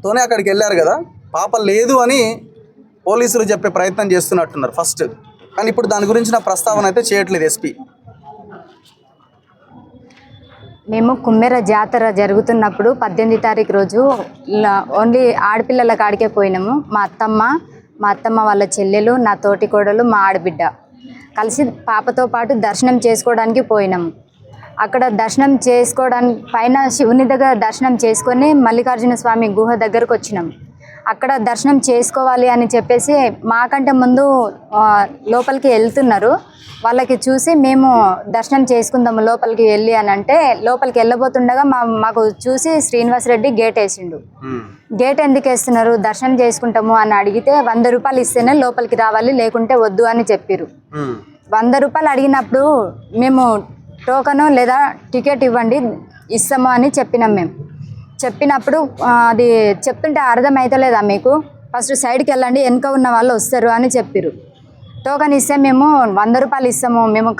తోనే అక్కడికి వెళ్ళారు కదా, పాప లేదు అని పోలీసులు చెప్పే ప్రయత్నం చేస్తున్నట్టున్నారు ఫస్ట్. కానీ ఇప్పుడు దాని గురించిన ప్రస్తావన అయితే చేయట్లేదు ఎస్పీ. మేము కుమ్మెర జాతర జరుగుతున్నప్పుడు 18 తారీఖు రోజు ఓన్లీ ఆడపిల్లల కాడికే పోయినాము. మా అత్తమ్మ వాళ్ళ చెల్లెలు, నా తోటి కోడలు, మా ఆడబిడ్డ కలిసి పాపతో పాటు దర్శనం చేసుకోవడానికి పోయినాము. అక్కడ దర్శనం చేసుకోవడానికి పైన శివుని దగ్గర దర్శనం చేసుకొని మల్లికార్జున స్వామి గుహ దగ్గరకు వచ్చినాం. అక్కడ దర్శనం చేసుకోవాలి అని చెప్పేసి మాకంటే ముందు లోపలికి వెళ్తున్నారు. వాళ్ళకి చూసి మేము దర్శనం చేసుకుందాము లోపలికి వెళ్ళి అని అంటే, లోపలికి వెళ్ళబోతుండగా మాకు చూసి శ్రీనివాస్ రెడ్డి గేట్ వేసిండు. గేట్ ఎందుకు వేస్తున్నారు, దర్శనం చేసుకుంటాము అని అడిగితే 100 రూపాయలు ఇస్తేనే లోపలికి రావాలి, లేకుంటే వద్దు అని చెప్పారు. 100 రూపాయలు అడిగినప్పుడు మేము టోకను లేదా టికెట్ ఇవ్వండి ఇస్తాము అని చెప్పినాం. మేము చెప్పినప్పుడు అది చెప్తుంటే అర్థమవుతలేదా మీకు, ఫస్ట్ సైడ్కి వెళ్ళండి, వెనుక ఉన్న వాళ్ళు వస్తారు అని చెప్పారు. టోకన్ ఇస్తే మేము 100 రూపాయలు ఇస్తాము, మేము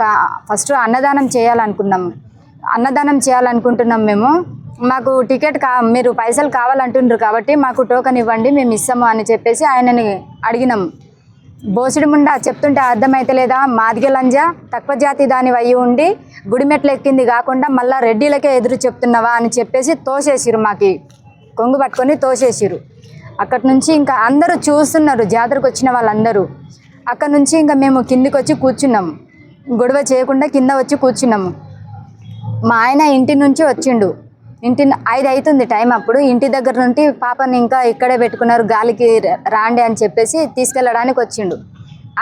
ఫస్ట్ అన్నదానం చేయాలనుకుంటున్నాం మేము, మాకు టికెట్ మీరు పైసలు కావాలంటున్నారు కాబట్టి మాకు టోకన్ ఇవ్వండి, మేము ఇస్తాము అని చెప్పేసి ఆయనని అడిగినాం. బోసిడి ముండా చెప్తుంటే అర్థమైతలేదా, మాదిగ లంజా తక్కువ జాతి దాని అయ్యి ఉండి గుడిమెట్లు ఎక్కింది కాకుండా మళ్ళీ రెడ్డిలకే ఎదురు చెప్తున్నావా అని చెప్పేసి తోసేసిరు, మాకి కొంగు పట్టుకొని తోసేసిరు. అక్కడి నుంచి ఇంకా అందరూ చూస్తున్నారు, జాతరకు వచ్చిన వాళ్ళందరూ. అక్కడ నుంచి ఇంకా మేము కిందికి వచ్చి కూర్చున్నాము, గొడవ చేయకుండా కింద వచ్చి కూర్చున్నాము. మా ఆయన ఇంటి నుంచి వచ్చిండు, 5 అవుతుంది టైం. అప్పుడు ఇంటి దగ్గర నుండి పాపని ఇంకా ఇక్కడే పెట్టుకున్నారు, గాలికి రాండి అని చెప్పేసి తీసుకెళ్ళడానికి వచ్చిండు.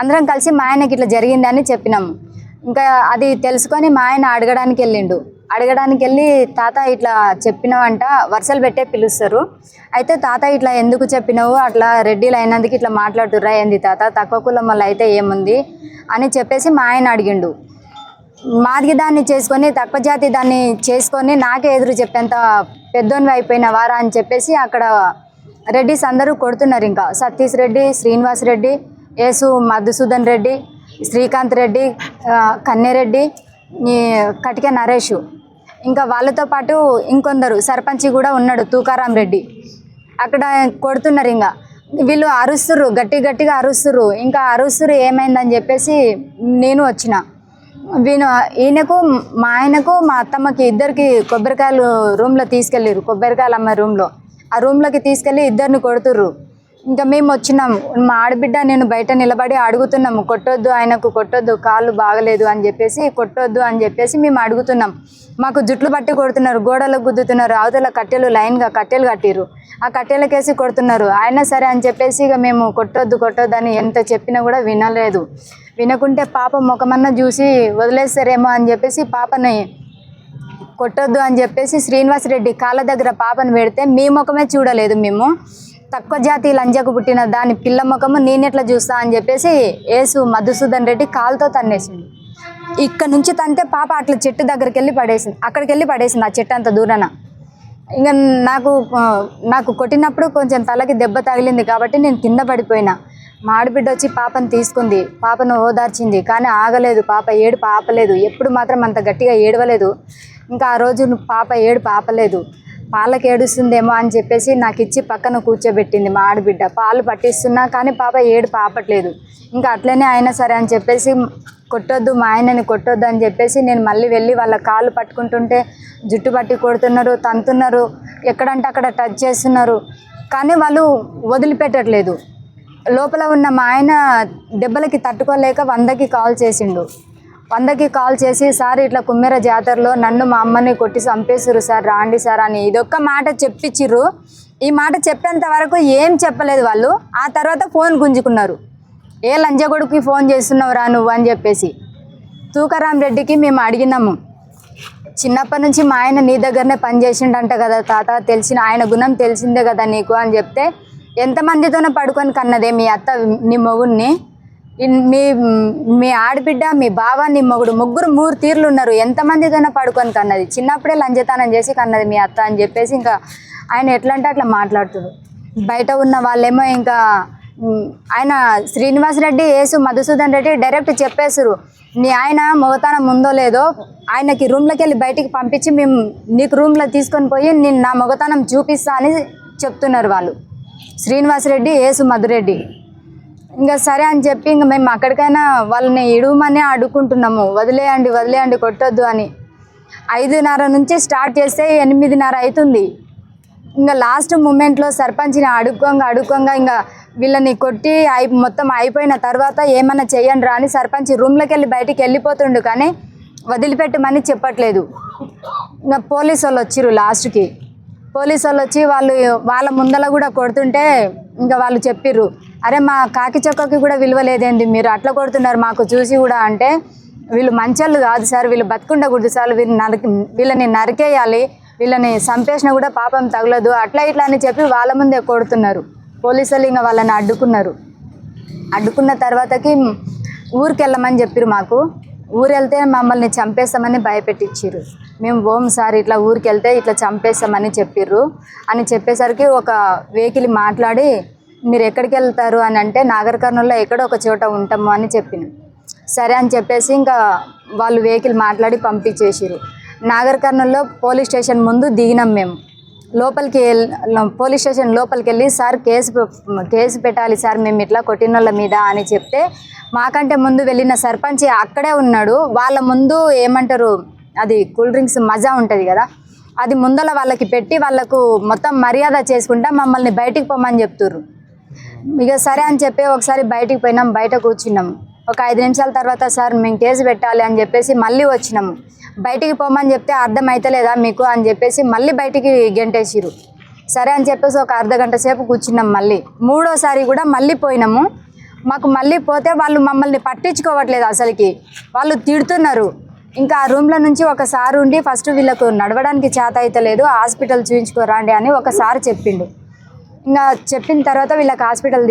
అందరం కలిసి మా ఆయనకి ఇట్లా జరిగింది అని చెప్పినాము. ఇంకా అది తెలుసుకొని మా ఆయన అడగడానికి వెళ్ళి తాత ఇట్లా చెప్పినావంట, వరుసలు పెట్టే పిలుస్తారు. అయితే తాత ఇట్లా ఎందుకు చెప్పినావు, అట్లా రెడ్డిలు అయినందుకు ఇట్లా మాట్లాడుతుర్రా ఏంది తాత, తక్కువ కులం వల్ల అయితే ఏముంది అని చెప్పేసి మా ఆయన అడిగిండు. మాదిగ దాన్ని చేసుకొని తక్కువ జాతి దాన్ని చేసుకొని నాకే ఎదురు చెప్పేంత పెద్దోనివి అయిపోయిన వారా అని చెప్పేసి అక్కడ రెడ్డిస్ అందరూ కొడుతున్నారు. ఇంకా సతీష్ రెడ్డి, శ్రీనివాస్ రెడ్డి, యేసు మధుసూదన్ రెడ్డి, శ్రీకాంత్ రెడ్డి, కన్నెరెడ్డి, కటిక నరేష్, ఇంకా వాళ్ళతో పాటు ఇంకొందరు సర్పంచి కూడా ఉన్నాడు తూకారాం రెడ్డి. అక్కడ కొడుతున్నారు. ఇంకా వీళ్ళు అరుస్తుర్రు, గట్టిగా అరుస్తుర్రు. ఇంకా అరుస్తుర్రు ఏమైందని చెప్పేసి నేను వచ్చిన. ఈయనకు మా ఆయనకు మా అత్తమ్మకి ఇద్దరికి కొబ్బరికాయలు రూమ్లో తీసుకెళ్ళారు, కొబ్బరికాయలు అమ్మ రూమ్లో, ఆ రూమ్లోకి తీసుకెళ్ళి ఇద్దరిని కొడుతుర్రు. ఇంకా మేము వచ్చినాం, మా ఆడబిడ్డ నేను బయట నిలబడి అడుగుతున్నాము, కొట్టొద్దు ఆయనకు కొట్టొద్దు, కాళ్ళు బాగలేదు అని చెప్పేసి కొట్టొద్దు అని చెప్పేసి మేము అడుగుతున్నాం. మాకు జుట్లు పట్టి కొడుతున్నారు, గోడలకు గుద్దుతున్నారు, అవతల కట్టెలు లైన్గా కట్టెలు కట్టిరు, ఆ కట్టెలకేసి కొడుతున్నారు. అయినా సరే అని చెప్పేసి ఇక మేము కొట్టొద్దు అని ఎంత చెప్పినా కూడా వినలేదు. వినకుంటే పాప ముఖమన్నా చూసి వదిలేస్తారేమో అని చెప్పేసి పాపని కొట్టొద్దు అని చెప్పేసి శ్రీనివాస్ రెడ్డి కాళ్ళ దగ్గర పాపను పెడితే మీ ముఖమే చూడలేదు మేము, తక్కువ జాతి లంజకు పుట్టిన దాని పిల్ల ముఖము నేనెట్లా చూస్తా అని చెప్పేసి యేసు మధుసూదన్ రెడ్డి కాలుతో తన్నేసింది. ఇక్కడ నుంచి తంతే పాప అట్లా చెట్టు దగ్గరికి వెళ్ళి పడేసింది, అక్కడికి వెళ్ళి పడేసింది, ఆ చెట్టు అంత దూరాన. ఇంకా నాకు కొట్టినప్పుడు కొంచెం తలకి దెబ్బ తగిలింది కాబట్టి నేను కింద పడిపోయినా. మా ఆడబిడ్డ వచ్చి పాపను తీసుకుంది, పాపను ఓదార్చింది, కానీ ఆగలేదు, పాప ఏడుపు ఆపలేదు. ఎప్పుడు మాత్రం అంత గట్టిగా ఏడవలేదు. ఇంకా ఆ రోజు పాప ఏడుపు ఆపలేదు. పాలకి ఏడుస్తుందేమో అని చెప్పేసి నాకు ఇచ్చి పక్కన కూర్చోబెట్టింది మా ఆడబిడ్డ. పాలు పట్టిస్తున్నా కానీ పాప ఏడుపు ఆపట్లేదు. ఇంకా అట్లనే అయినా సరే అని చెప్పేసి కొట్టొద్దు, మా ఆయనని కొట్టొద్దు అని చెప్పేసి నేను మళ్ళీ వెళ్ళి వాళ్ళ కాళ్ళు పట్టుకుంటుంటే జుట్టు పట్టి కొడుతున్నారు, తంతున్నారు, ఎక్కడంటే అక్కడ టచ్ చేస్తున్నారు, కానీ వాళ్ళు వదిలిపెట్టట్లేదు. లోపల ఉన్న మా ఆయన దెబ్బలకి తట్టుకోలేక 100కి కాల్ చేసిండు. 100కి కాల్ చేసి, సార్ ఇట్లా కుమ్మెర జాతరలో నన్ను మా అమ్మని కొట్టి చంపేసిర్రు సార్, రాండి సార్ అని ఇదొక్క మాట చెప్పించిర్రు. ఈ మాట చెప్పేంత వరకు ఏం చెప్పలేదు వాళ్ళు. ఆ తర్వాత ఫోన్ గుంజుకున్నారు, ఏ లంజగొడుకి ఫోన్ చేస్తున్నావురా నువ్వు అని చెప్పేసి. తూకారాం రెడ్డికి మేము అడిగినాము, చిన్నప్పటి నుంచి మా ఆయన నీ దగ్గరనే పనిచేసిండంట కదా తాత, తెలిసిన ఆయన గుణం తెలిసిందే కదా నీకు అని చెప్తే, ఎంతమందితోనే పడుకొని కన్నదే మీ అత్త నీ మొగుడిని, మీ ఆడబిడ్డ, మీ బావ, నీ మొగుడు, ముగ్గురు 3 తీర్లు ఉన్నారు, ఎంతమందితోనే పడుకొని కన్నది, చిన్నప్పుడే లంజతనం చేసి కన్నది మీ అత్త అని చెప్పేసి ఇంకా ఆయన ఎట్లా అంటే అట్లా మాట్లాడుతున్నారు. బయట ఉన్న వాళ్ళేమో ఇంకా ఆయన శ్రీనివాస్ రెడ్డి, యేసు మధుసూదన్ రెడ్డి డైరెక్ట్ చెప్పేసారు, నీ ఆయన మొగతనం ఉందో లేదో ఆయనకి రూమ్లోకి వెళ్ళి బయటికి పంపించి మేము నీకు రూమ్లో తీసుకొని పోయి నేను నా మొగతనం చూపిస్తా అని చెప్తున్నారు వాళ్ళు, శ్రీనివాసరెడ్డి, యేసు మధురెడ్డి. ఇంకా సరే అని చెప్పి ఇంకా మేము అక్కడికైనా వాళ్ళని ఇడుమని అడుక్కుంటున్నాము, వదిలేయండి కొట్టొద్దు అని. 5:30 నుంచి స్టార్ట్ చేస్తే 8:30 అవుతుంది. ఇంకా లాస్ట్ మూమెంట్లో సర్పంచ్ని అడుక్కోంగా ఇంకా వీళ్ళని కొట్టి మొత్తం అయిపోయిన తర్వాత ఏమన్నా చెయ్యండి రా అని సర్పంచ్ రూమ్లోకి వెళ్ళి బయటికి వెళ్ళిపోతుండు, కానీ వదిలిపెట్టమని చెప్పట్లేదు. ఇంకా పోలీసు వాళ్ళు వచ్చిర్రు లాస్ట్కి. పోలీసు వాళ్ళు వచ్చి వాళ్ళ ముందల కూడా కొడుతుంటే ఇంకా వాళ్ళు చెప్పిర్రు, అరే మా కాకి చొక్కకి కూడా విలువ లేదేంది, మీరు అట్లా కొడుతున్నారు మాకు చూసి కూడా అంటే, వీళ్ళు మంచోళ్ళు కాదు సార్, వీళ్ళు బతుకుండకూడదు సార్, వీళ్ళని నరికేయాలి, వీళ్ళని చంపేసినా కూడా పాపం తగలదు, అట్లా ఇట్లా అని చెప్పి వాళ్ళ ముందే కొడుతున్నారు. పోలీసులు ఇంకా వాళ్ళని అడ్డుకున్న తర్వాతకి ఊరికి వెళ్ళమని చెప్పారు మాకు. ఊరు వెళ్తే మమ్మల్ని చంపేస్తామని భయపెట్టించారు. మేము ఓం సార్ ఇట్లా ఊరికి వెళ్తే ఇట్లా చంపేస్తామని చెప్పిర్రు అని చెప్పేసరికి ఒక వెహికల్ మాట్లాడి మీరు ఎక్కడికి వెళ్తారు అని అంటే, నాగర్ కర్నూలులో ఎక్కడో ఒక చోట ఉంటాము అని చెప్పిన. సరే అని చెప్పేసి ఇంకా వాళ్ళు వెహికల్ మాట్లాడి పంపించేసారు. నాగర్ కర్నూలులో పోలీస్ స్టేషన్ ముందు దిగినాం మేము. పోలీస్ స్టేషన్ లోపలికి వెళ్ళి సార్ కేసు పెట్టాలి సార్ మేము ఇట్లా కొట్టినోళ్ళ మీద అని చెప్తే, మాకంటే ముందు వెళ్ళిన సర్పంచ్ అక్కడే ఉన్నాడు. వాళ్ళ ముందు ఏమంటారు, అది కూల్ డ్రింక్స్ మజా ఉంటుంది కదా, అది ముందల వాళ్ళకి పెట్టి వాళ్ళకు మొత్తం మర్యాద చేసుకుంటా మమ్మల్ని బయటికి పోమని చెప్తుర్రు. ఇక సరే అని చెప్పి ఒకసారి బయటికి పోయినాం, బయట కూర్చున్నాం. ఒక 5 నిమిషాల తర్వాత సార్ మేము కేసు పెట్టాలి అని చెప్పేసి మళ్ళీ వచ్చినాము. బయటికి పోమని చెప్తే అర్థం అవుతలేదా మీకు అని చెప్పేసి మళ్ళీ బయటికి గెంటేసిరు. సరే అని చెప్పేసి ఒక అర్ధగంట సేపు కూర్చున్నాం. మళ్ళీ 3వసారి కూడా మళ్ళీ పోయినాము. మాకు మళ్ళీ పోతే వాళ్ళు మమ్మల్ని పట్టించుకోవట్లేదు, అసలుకి వాళ్ళు తిడుతున్నారు. ఇంకా ఆ రూమ్లో నుంచి ఒక సార్ ఉండి ఫస్ట్ వీళ్ళకు నడవడానికి చేత అవుతలేదు, హాస్పిటల్ చూపించుకోరండి అని ఒకసారి చెప్పిండు. ఇంకా చెప్పిన తర్వాత వీళ్ళకి హాస్పిటల్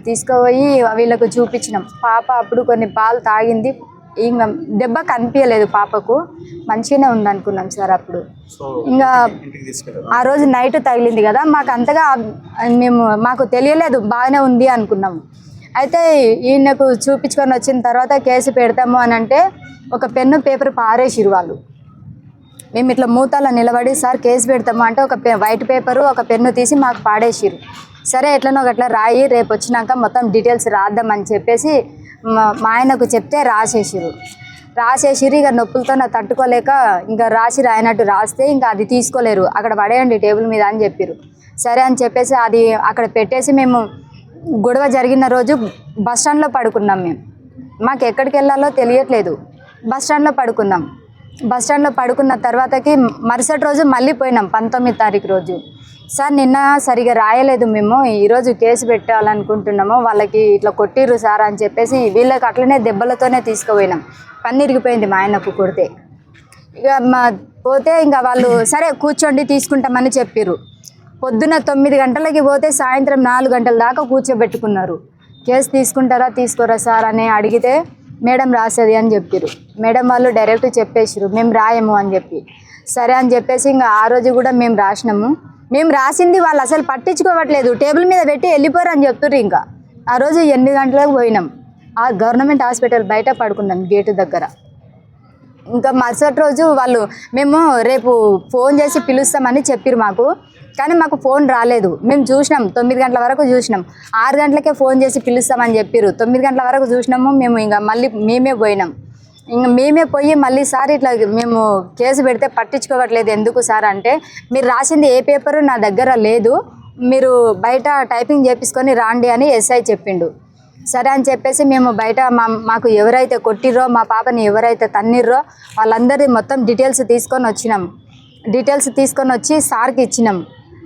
తీసుకుపోయి వీళ్ళకు చూపించినాం. పాప అప్పుడు కొన్ని పాలు తాగింది, ఇంకా దెబ్బ కనిపించలేదు పాపకు, మంచిగానే ఉంది అనుకున్నాం సార్ అప్పుడు. ఇంకా ఆ రోజు నైట్ తగిలింది కదా, మాకు అంతగా మాకు తెలియలేదు, బాగానే ఉంది అనుకున్నాము. అయితే ఈయనకు చూపించుకొని వచ్చిన తర్వాత కేసు పెడతాము అని అంటే ఒక పెన్ను పేపర్ పారేసిరు వాళ్ళు. మేము ఇట్లా మూతలో నిలబడి సార్ కేసు పెడతాము అంటే ఒక వైట్ పేపరు ఒక పెన్ను తీసి మాకు పాడేసిరు. సరే ఎట్లనో అట్లా రాయి, రేపు వచ్చినాక మొత్తం డీటెయిల్స్ రాద్దామని చెప్పేసి మా ఆయనకు చెప్తే రాసేసిరు. ఇక నొప్పులతో నాకు తట్టుకోలేక ఇంకా రాయనట్టు రాస్తే ఇంకా అది తీసుకోలేరు, అక్కడ పడేయండి టేబుల్ మీద అని చెప్పారు. సరే అని చెప్పేసి అది అక్కడ పెట్టేసి మేము గొడవ జరిగిన రోజు బస్ స్టాండ్లో పడుకున్నాం. మాకు ఎక్కడికి వెళ్ళాలో తెలియట్లేదు, బస్ స్టాండ్లో పడుకున్నాం. బస్ స్టాండ్లో పడుకున్న తర్వాతకి మరుసటి రోజు మళ్ళీ పోయినాం, 19వ తారీఖు రోజు. సార్ నిన్న సరిగా రాయలేదు, మేము ఈరోజు కేసు పెట్టాలనుకుంటున్నాము, వాళ్ళకి ఇట్లా కొట్టిర్రు సార్ అని చెప్పేసి వీళ్ళకి అట్లనే దెబ్బలతోనే తీసుకుపోయినాం. పన్ను ఇరిగిపోయింది మా ఆయనకు కొడితే. ఇక పోతే ఇంకా వాళ్ళు సరే కూర్చోండి తీసుకుంటామని చెప్పిర్రు. పొద్దున 9 గంటలకి పోతే సాయంత్రం 4 గంటల దాకా కూర్చోబెట్టుకున్నారు. కేసు తీసుకుంటారా తీసుకోరా సార్ అని అడిగితే మేడం రాసేది అని చెప్పారు. మేడం వాళ్ళు డైరెక్ట్ చెప్పేసారు మేము రాయము అని చెప్పి. సరే అని చెప్పేసి ఇంకా ఆ రోజు కూడా మేము రాసినాము. మేము రాసింది వాళ్ళు అసలు పట్టించుకోవట్లేదు, టేబుల్ మీద పెట్టి వెళ్ళిపోరు అని చెప్తుర్రు. ఇంకా ఆ రోజు 8 గంటలకు పోయినాం, ఆ గవర్నమెంట్ హాస్పిటల్ బయట పడుకున్నాం గేటు దగ్గర. ఇంకా మరుసటి రోజు వాళ్ళు మేము రేపు ఫోన్ చేసి పిలుస్తామని చెప్పారు మాకు, కానీ మాకు ఫోన్ రాలేదు. మేము చూసినాం 9 గంటల వరకు చూసినాం, 6 గంటలకే ఫోన్ చేసి పిలుస్తామని చెప్పారు. 9 గంటల వరకు చూసినాము మేము. ఇంకా మళ్ళీ మేమే పోయినాం. ఇంకా మేమే పోయి మళ్ళీ సార్ ఇట్లా మేము కేసు పెడితే పట్టించుకోవట్లేదు ఎందుకు సార్ అంటే, మీరు రాసింది ఏ పేపరు నా దగ్గర లేదు, మీరు బయట టైపింగ్ చేపించుకొని రాండి అని ఎస్ఐ చెప్పిండు. సరే అని చెప్పేసి మేము బయట మాకు ఎవరైతే కొట్టిర్రో, మా పాపని ఎవరైతే తన్నిర్రో వాళ్ళందరి మొత్తం డీటెయిల్స్ తీసుకొని వచ్చినాం. డీటెయిల్స్ తీసుకొని వచ్చి సార్కి ఇచ్చినాం.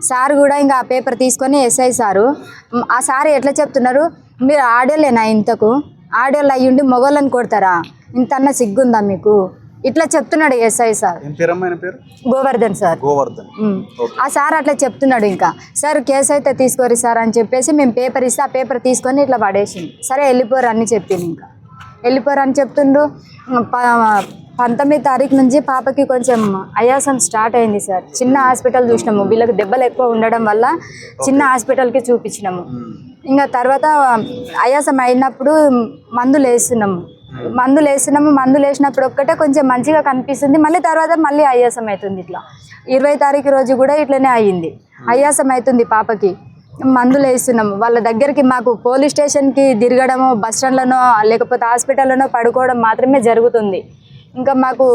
సార్ కూడా ఇంకా ఆ పేపర్ తీసుకొని ఎస్ఐ సారు, ఆ సార్ ఎట్లా చెప్తున్నారు, మీరు ఆడోళ్ళేనా, ఇంతకు ఆడోళ్ళు అయ్యుండి మొగోళ్ళని కొడతారా, ఇంతన్న సిగ్గుందా మీకు, ఇట్లా చెప్తున్నాడు ఎస్ఐ సార్. గోవర్ధన్ సార్. ఆ సార్ అట్లా చెప్తున్నాడు. ఇంకా సార్ కేసు అయితే తీసుకోరు సార్ అని చెప్పేసి మేము పేపర్ ఇస్తే ఆ పేపర్ తీసుకొని ఇట్లా పడేసింది. సరే వెళ్ళిపోరు అని చెప్పింది. ఇంకా వెళ్ళిపోరు అని చెప్తుండ్రు. 19వ తారీఖు నుంచి పాపకి కొంచెం ఆయాసం స్టార్ట్ అయింది సార్. చిన్న హాస్పిటల్ చూసినాము, వీళ్ళకి దెబ్బలు ఎక్కువ ఉండడం వల్ల చిన్న హాస్పిటల్కి చూపించినాము. ఇంకా తర్వాత ఆయాసం అయినప్పుడు మందులు వేస్తున్నాము. మందులు వేసినాము, మందులు వేసినప్పుడు ఒక్కటే కొంచెం మంచిగా కనిపిస్తుంది, మళ్ళీ తర్వాత మళ్ళీ ఆయాసం అవుతుంది. ఇట్లా 20 తారీఖు రోజు కూడా ఇట్లనే అయ్యింది, ఆయాసం అవుతుంది పాపకి. మందులు వేస్తున్నాము, వాళ్ళ దగ్గరికి మాకు పోలీస్ స్టేషన్కి తిరగడము, బస్ స్టాండ్లోనో లేకపోతే హాస్పిటల్లోనో పడుకోవడం మాత్రమే జరుగుతుంది. ఇంకా మాకు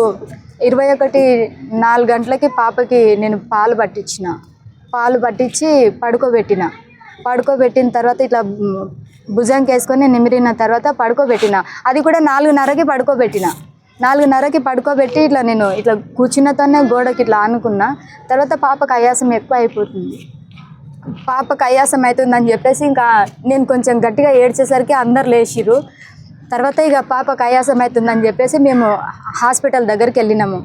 4 గంటలకి పాపకి నేను పాలు పట్టించి పడుకోబెట్టిన తర్వాత ఇట్లా భుజంకి వేసుకొని నిమిరిన తర్వాత పడుకోబెట్టిన. అది కూడా 4:30కి పడుకోబెట్టిన. 4:30కి పడుకోబెట్టి ఇట్లా నేను ఇట్లా కూర్చున్నతోనే గోడకి ఇట్లా ఆనుకున్నా. తర్వాత పాపకు ఆయాసం ఎక్కువ అయిపోతుంది. పాపకు ఆయాసం అవుతుందని చెప్పేసి ఇంకా నేను కొంచెం గట్టిగా ఏడ్చేసరికి అందరు లేచిర్రు. తర్వాత ఇక పాపకు ఆయాసం అవుతుందని చెప్పేసి మేము హాస్పిటల్ దగ్గరికి వెళ్ళినాము.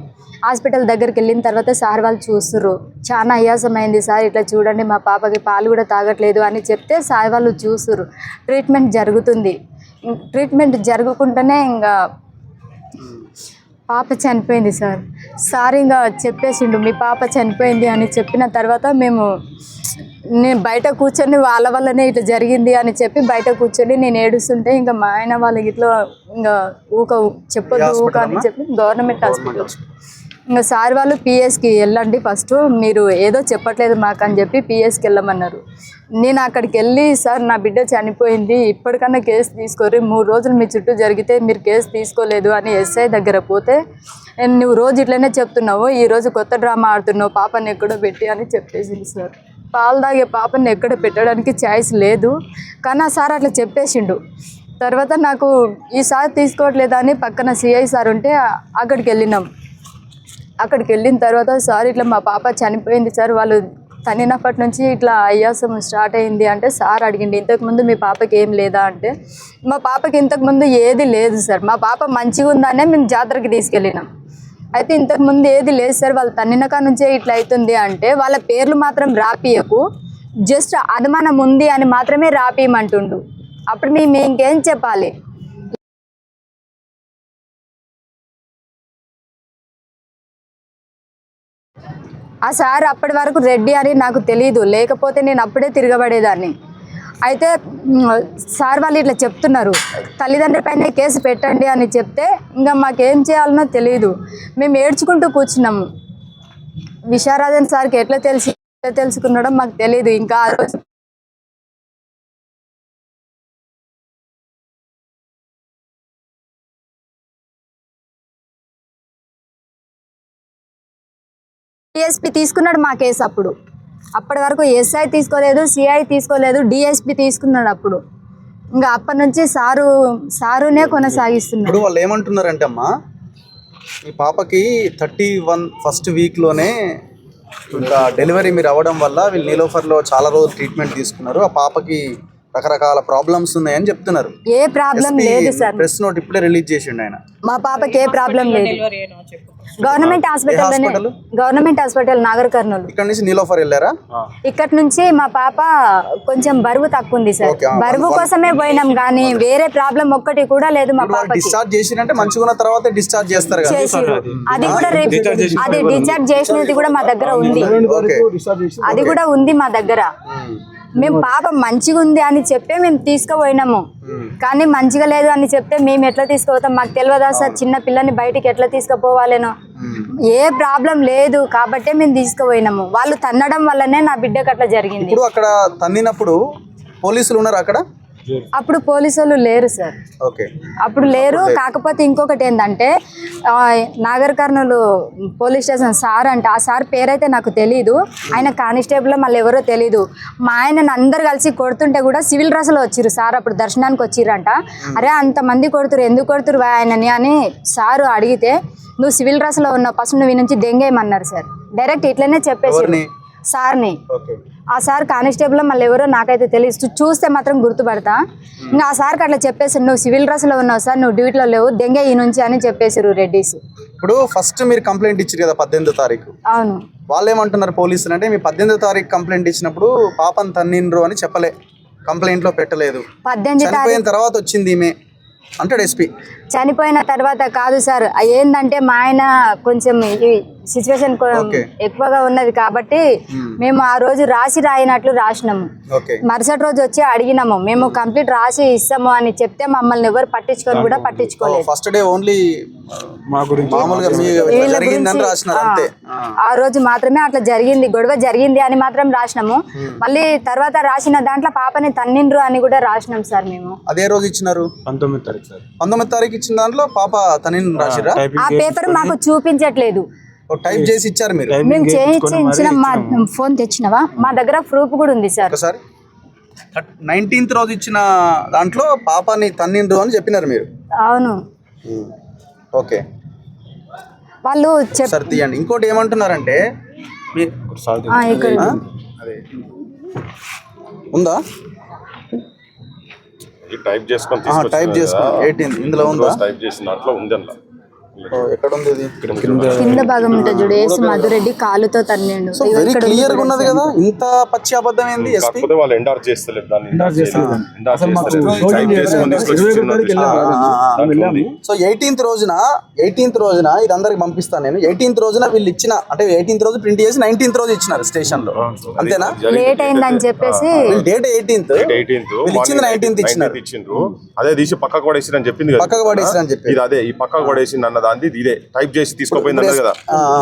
హాస్పిటల్ దగ్గరికి వెళ్ళిన తర్వాత సార్ వాళ్ళు చూస్తుర్రు, చాలా ఆయాసం అయింది సార్, ఇట్లా చూడండి మా పాపకి పాలు కూడా తాగట్లేదు అని చెప్తే సార్ వాళ్ళు చూస్తుర్రు. ట్రీట్మెంట్ జరుగుతుంది. ట్రీట్మెంట్ జరుగుకుంటూనే ఇంకా పాప చనిపోయింది సార్ ఇంకా చెప్పేసిండు మీ పాప చనిపోయింది అని చెప్పిన తర్వాత నేను బయట కూర్చొని వాళ్ళ వల్లనే ఇట్లా జరిగింది అని చెప్పి బయట కూర్చొని నేను ఏడుస్తుంటే ఇంకా మా ఆయన వాళ్ళకి ఇట్లా ఇంకా చెప్పొద్దు అని చెప్పి గవర్నమెంట్ హాస్పిటల్ ఇంకా సార్ వాళ్ళు పిఎస్కి వెళ్ళండి ఫస్ట్, మీరు ఏదో చెప్పట్లేదు మాకు అని చెప్పి పిఎస్కి వెళ్ళమన్నారు. నేను అక్కడికి వెళ్ళి సార్ నా బిడ్డ చనిపోయింది, ఇప్పటికన్నా కేసు తీసుకోరు, 3 రోజులు మీ చుట్టూ జరిగితే మీరు కేసు తీసుకోలేదు అని ఎస్ఐ దగ్గర పోతే, నువ్వు రోజు ఇట్లనే చెప్తున్నావు, ఈరోజు కొత్త డ్రామా ఆడుతున్నావు, పాపని ఎక్కడో పెట్టి అని చెప్పేసింది సార్. పాలు తాగే పాపని ఎక్కడ పెట్టడానికి ఛాయిస్ లేదు, కానీ ఆ సార్ అట్లా చెప్పేసిండు. తర్వాత నాకు ఈసారి తీసుకోవట్లేదని పక్కన సిఐ సార్ ఉంటే అక్కడికి వెళ్ళినాం. అక్కడికి వెళ్ళిన తర్వాత సార్ ఇట్లా మా పాప చనిపోయింది సార్, వాళ్ళు తనినప్పటి నుంచి ఇట్లా ఆయాసం స్టార్ట్ అయింది అంటే సార్ అడిగింది ఇంతకుముందు మీ పాపకి ఏం లేదా అంటే మా పాపకి ఇంతకుముందు ఏది లేదు సార్, మా పాప మంచిగా ఉందనే మేము జాతరకి తీసుకెళ్ళినాం. అయితే ఇంతకుముందు ఏది లేదు సార్, వాళ్ళు తన్నినకా నుంచే ఇట్లా అవుతుంది అంటే వాళ్ళ పేర్లు మాత్రం రాపియకు, జస్ట్ అనుమానం ఉంది అని మాత్రమే రాపియమంటుండు. అప్పుడు మేము ఇంకేం చెప్పాలి? ఆ సార్ అప్పటి వరకు రెడ్డి అని నాకు తెలీదు, లేకపోతే నేను అప్పుడే తిరగబడేదాన్ని. అయితే సార్ వాళ్ళు ఇట్లా చెప్తున్నారు, తల్లిదండ్రుల పైన కేసు పెట్టండి అని చెప్తే ఇంకా మాకేం చేయాలనో తెలియదు. మేము ఏడ్చుకుంటూ కూర్చున్నాము. విశారాధన్ సార్కి ఎట్లా తెలుసుకున్నాడో మాకు తెలియదు. ఇంకా ఆ రోజు డిఎస్పి తీసుకున్నాడు మా కేసు. అప్పటి వరకు ఎస్ఐ తీసుకోలేదు, సిఐ తీసుకోలేదు, డిఎస్పి తీసుకున్నాడు. అప్పుడు ఇంకా అప్పటి నుంచి సారునే కొనసాగిస్తున్నాడు. ఇప్పుడు వాళ్ళు ఏమంటున్నారంటే అమ్మా, ఈ పాపకి 31 ఫస్ట్ వీక్లోనే ఇంకా డెలివరీ మీరు అవ్వడం వల్ల వీళ్ళు నీలోఫర్లో చాలా రోజులు ట్రీట్మెంట్ తీసుకున్నారు, ఆ పాపకి రకరకాల ప్రాబ్లమ్స్ ఉన్నాయని చెప్తున్నారు. ఏ ప్రాబ్లం లేదు సార్, ప్రెస్ నోట్ ఇప్పుడే రిలీజ్ చేసిండు ఆయన. మా పాపకి ఏ ప్రాబ్లం లేదు. Government hospital Nagar Kurnool. ఇక్కడ నుంచి నీలోఫర్ వెళ్ళారా? ఇక్కడ నుంచి మా పాప కొంచెం బరువు తక్కువ ఉంది సార్, బరువు కోసమే పోయినాం కానీ వేరే ప్రాబ్లం ఒక్కటి కూడా లేదు. మా పాప డిశ్చార్జ్ చేసినంటే మంచిగా ఉన్న తర్వాత డిశ్చార్జ్ చేస్తారు కదా, అది కూడా అది డిశ్చార్జ్ చేసినది కూడా మా దగ్గర ఉంది, అది కూడా ఉంది మా దగ్గర. మేము పాప మంచిగా ఉంది అని చెప్పే మేము తీసుకుపోయినాము, కానీ మంచిగా లేదు అని చెప్తే మేము ఎట్లా తీసుకుపోతాం? మాకు తెలియదా సార్, చిన్న పిల్లని బయటికి ఎట్లా తీసుకుపోవాలేనో? ఏ ప్రాబ్లం లేదు కాబట్టే మేము తీసుకుపోయినాము. వాళ్ళు తన్నడం వల్లనే నా బిడ్డకు అట్లా జరిగింది. ఇప్పుడు అక్కడ తన్నినప్పుడు పోలీసులు ఉన్నారు అక్కడ? అప్పుడు పోలీసులు లేరు సార్, అప్పుడు లేరు. కాకపోతే ఇంకొకటి ఏంటంటే Nagar Kurnool police station sir అంటే, ఆ సార్ పేరైతే నాకు తెలీదు, ఆయన కానిస్టేబుల్ మళ్ళీ ఎవరో తెలీదు. మా ఆయనను అందరు కలిసి కొడుతుంటే కూడా సివిల్ డ్రెస్లో వచ్చిర్రు సార్, అప్పుడు దర్శనానికి వచ్చిర్రంట. అరే అంతమంది కొడుతురు, ఎందుకు కొడుతురు ఆయనని అని సారు అడిగితే, నువ్వు సివిల్ డ్రెస్లో ఉన్నావు, ఫస్ట్ నువ్వు నుంచి దెంగేయమన్నారు సార్. డైరెక్ట్ ఇట్లనే చెప్పేసి సార్ని. ఆ సార్ కానిస్టేబుల్ మళ్ళీ ఎవరో నాకైతే తెలియదు, చూస్తే మాత్రం గుర్తుపడతా. ఇంకా ఆ సార్కి అట్లా చెప్పేసి, నువ్వు సివిల్ డ్రెస్లో ఉన్నావు సార్, నువ్వు డ్యూటీలో లేవు, దెంగే ఈ నుంచి అని చెప్పేసారు రెడ్డీస్. ఇప్పుడు ఫస్ట్ మీరు కంప్లైంట్ ఇచ్చారు కదా 18వ తారీఖు. అవును. వాళ్ళు ఏమంటున్నారు పోలీసులు అంటే, మీ 18వ తారీఖు కంప్లైంట్ ఇచ్చినప్పుడు పాపను తన్నిండ్రు అని చెప్పలే, కంప్లైంట్ లో పెట్టలేదు. 18 చనిపోయిన తర్వాత వచ్చింది ఈమె, అంటాడు ఎస్పీ. చనిపోయిన తర్వాత కాదు సార్, ఏందంటే మా ఆయన కొంచెం ఈ సిచ్యువేషన్ ఎక్కువగా ఉన్నది కాబట్టి మేము ఆ రోజు రాయినట్లు రాసినాము. మరుసటి రోజు వచ్చి అడిగినాము, మేము కంప్లీట్ రాసి ఇస్తాము అని చెప్తే మమ్మల్ని ఎవరు పట్టించుకొని కూడా పట్టించుకోలేదు. ఫస్ట్ డే ఓన్లీ ఆ రోజు మాత్రమే అట్లా జరిగింది, గొడవ జరిగింది అని మాత్రం రాసినాము. మళ్ళీ తర్వాత రాసిన దాంట్లో పాపని తన్నిండ్రు అని కూడా రాసినాం సార్ మేము. అదే రోజు ఇచ్చినారు 19వ తారీఖు ఇచ్చిన దాంట్లో పాప తన్నిండ్రు రాసిరా. ఆ పేపర్ మాకు చూపించట్లేదు, టైప్ చేసి ఇచ్చారు మీరు. మేము చేయించిన మా ఫోన్ తెచ్చినవా, మా దగ్గర ప్రూఫ్ కూడా ఉంది సార్. 19th రోజు ఇచ్చిన దాంట్లో పాపని తన్నిండ్రు అని చెప్పినారు మీరు. అవును. ఓకే వాళ్ళు సరే తీయండి. ఇంకోటి ఏమంటున్నారంటే ఉందా టైప్ చేసుకొని 18 ఇందులో ఉందా? టైప్ చేసిన దాంట్లో ఉంది అన్న. ఎక్కడ ఉంది ఇది? కింద భాగం ఉంటుంది చూడు, ఏసు మధురెడ్డి కాలుతో తన్నిండు. వెరీ క్లియర్ గా ఉన్నది కదా, ఇంత పచ్చి అబద్ధం ఏంది? కాకపోతే వాళ్ళు ఎండార్ చేస్తలేదు దాన్ని. సో 18th రోజున ఇది అందరికి పంపిస్తాను నేను. 18th రోజున వీళ్ళు ఇచ్చిన, అంటే 18th రోజు ప్రింట్ చేసి 19th రోజు ఇచ్చినారు స్టేషన్ లో, అంతేనా? లేట్ అయిందని చెప్పేసి డేట్ 18th ఇచ్చింది, 19th ఇచ్చిండ్రు. అదే తీసి పక్కకు పడేసి అని చెప్పింది కదా, పక్కకు పడేసి అని చెప్పి ఇది అదే ఈ పక్కకు పడేసి అన్న దాన్ని ఇదే టైప్ చేసి తీసుకోపోయింది అన్నారు కదా.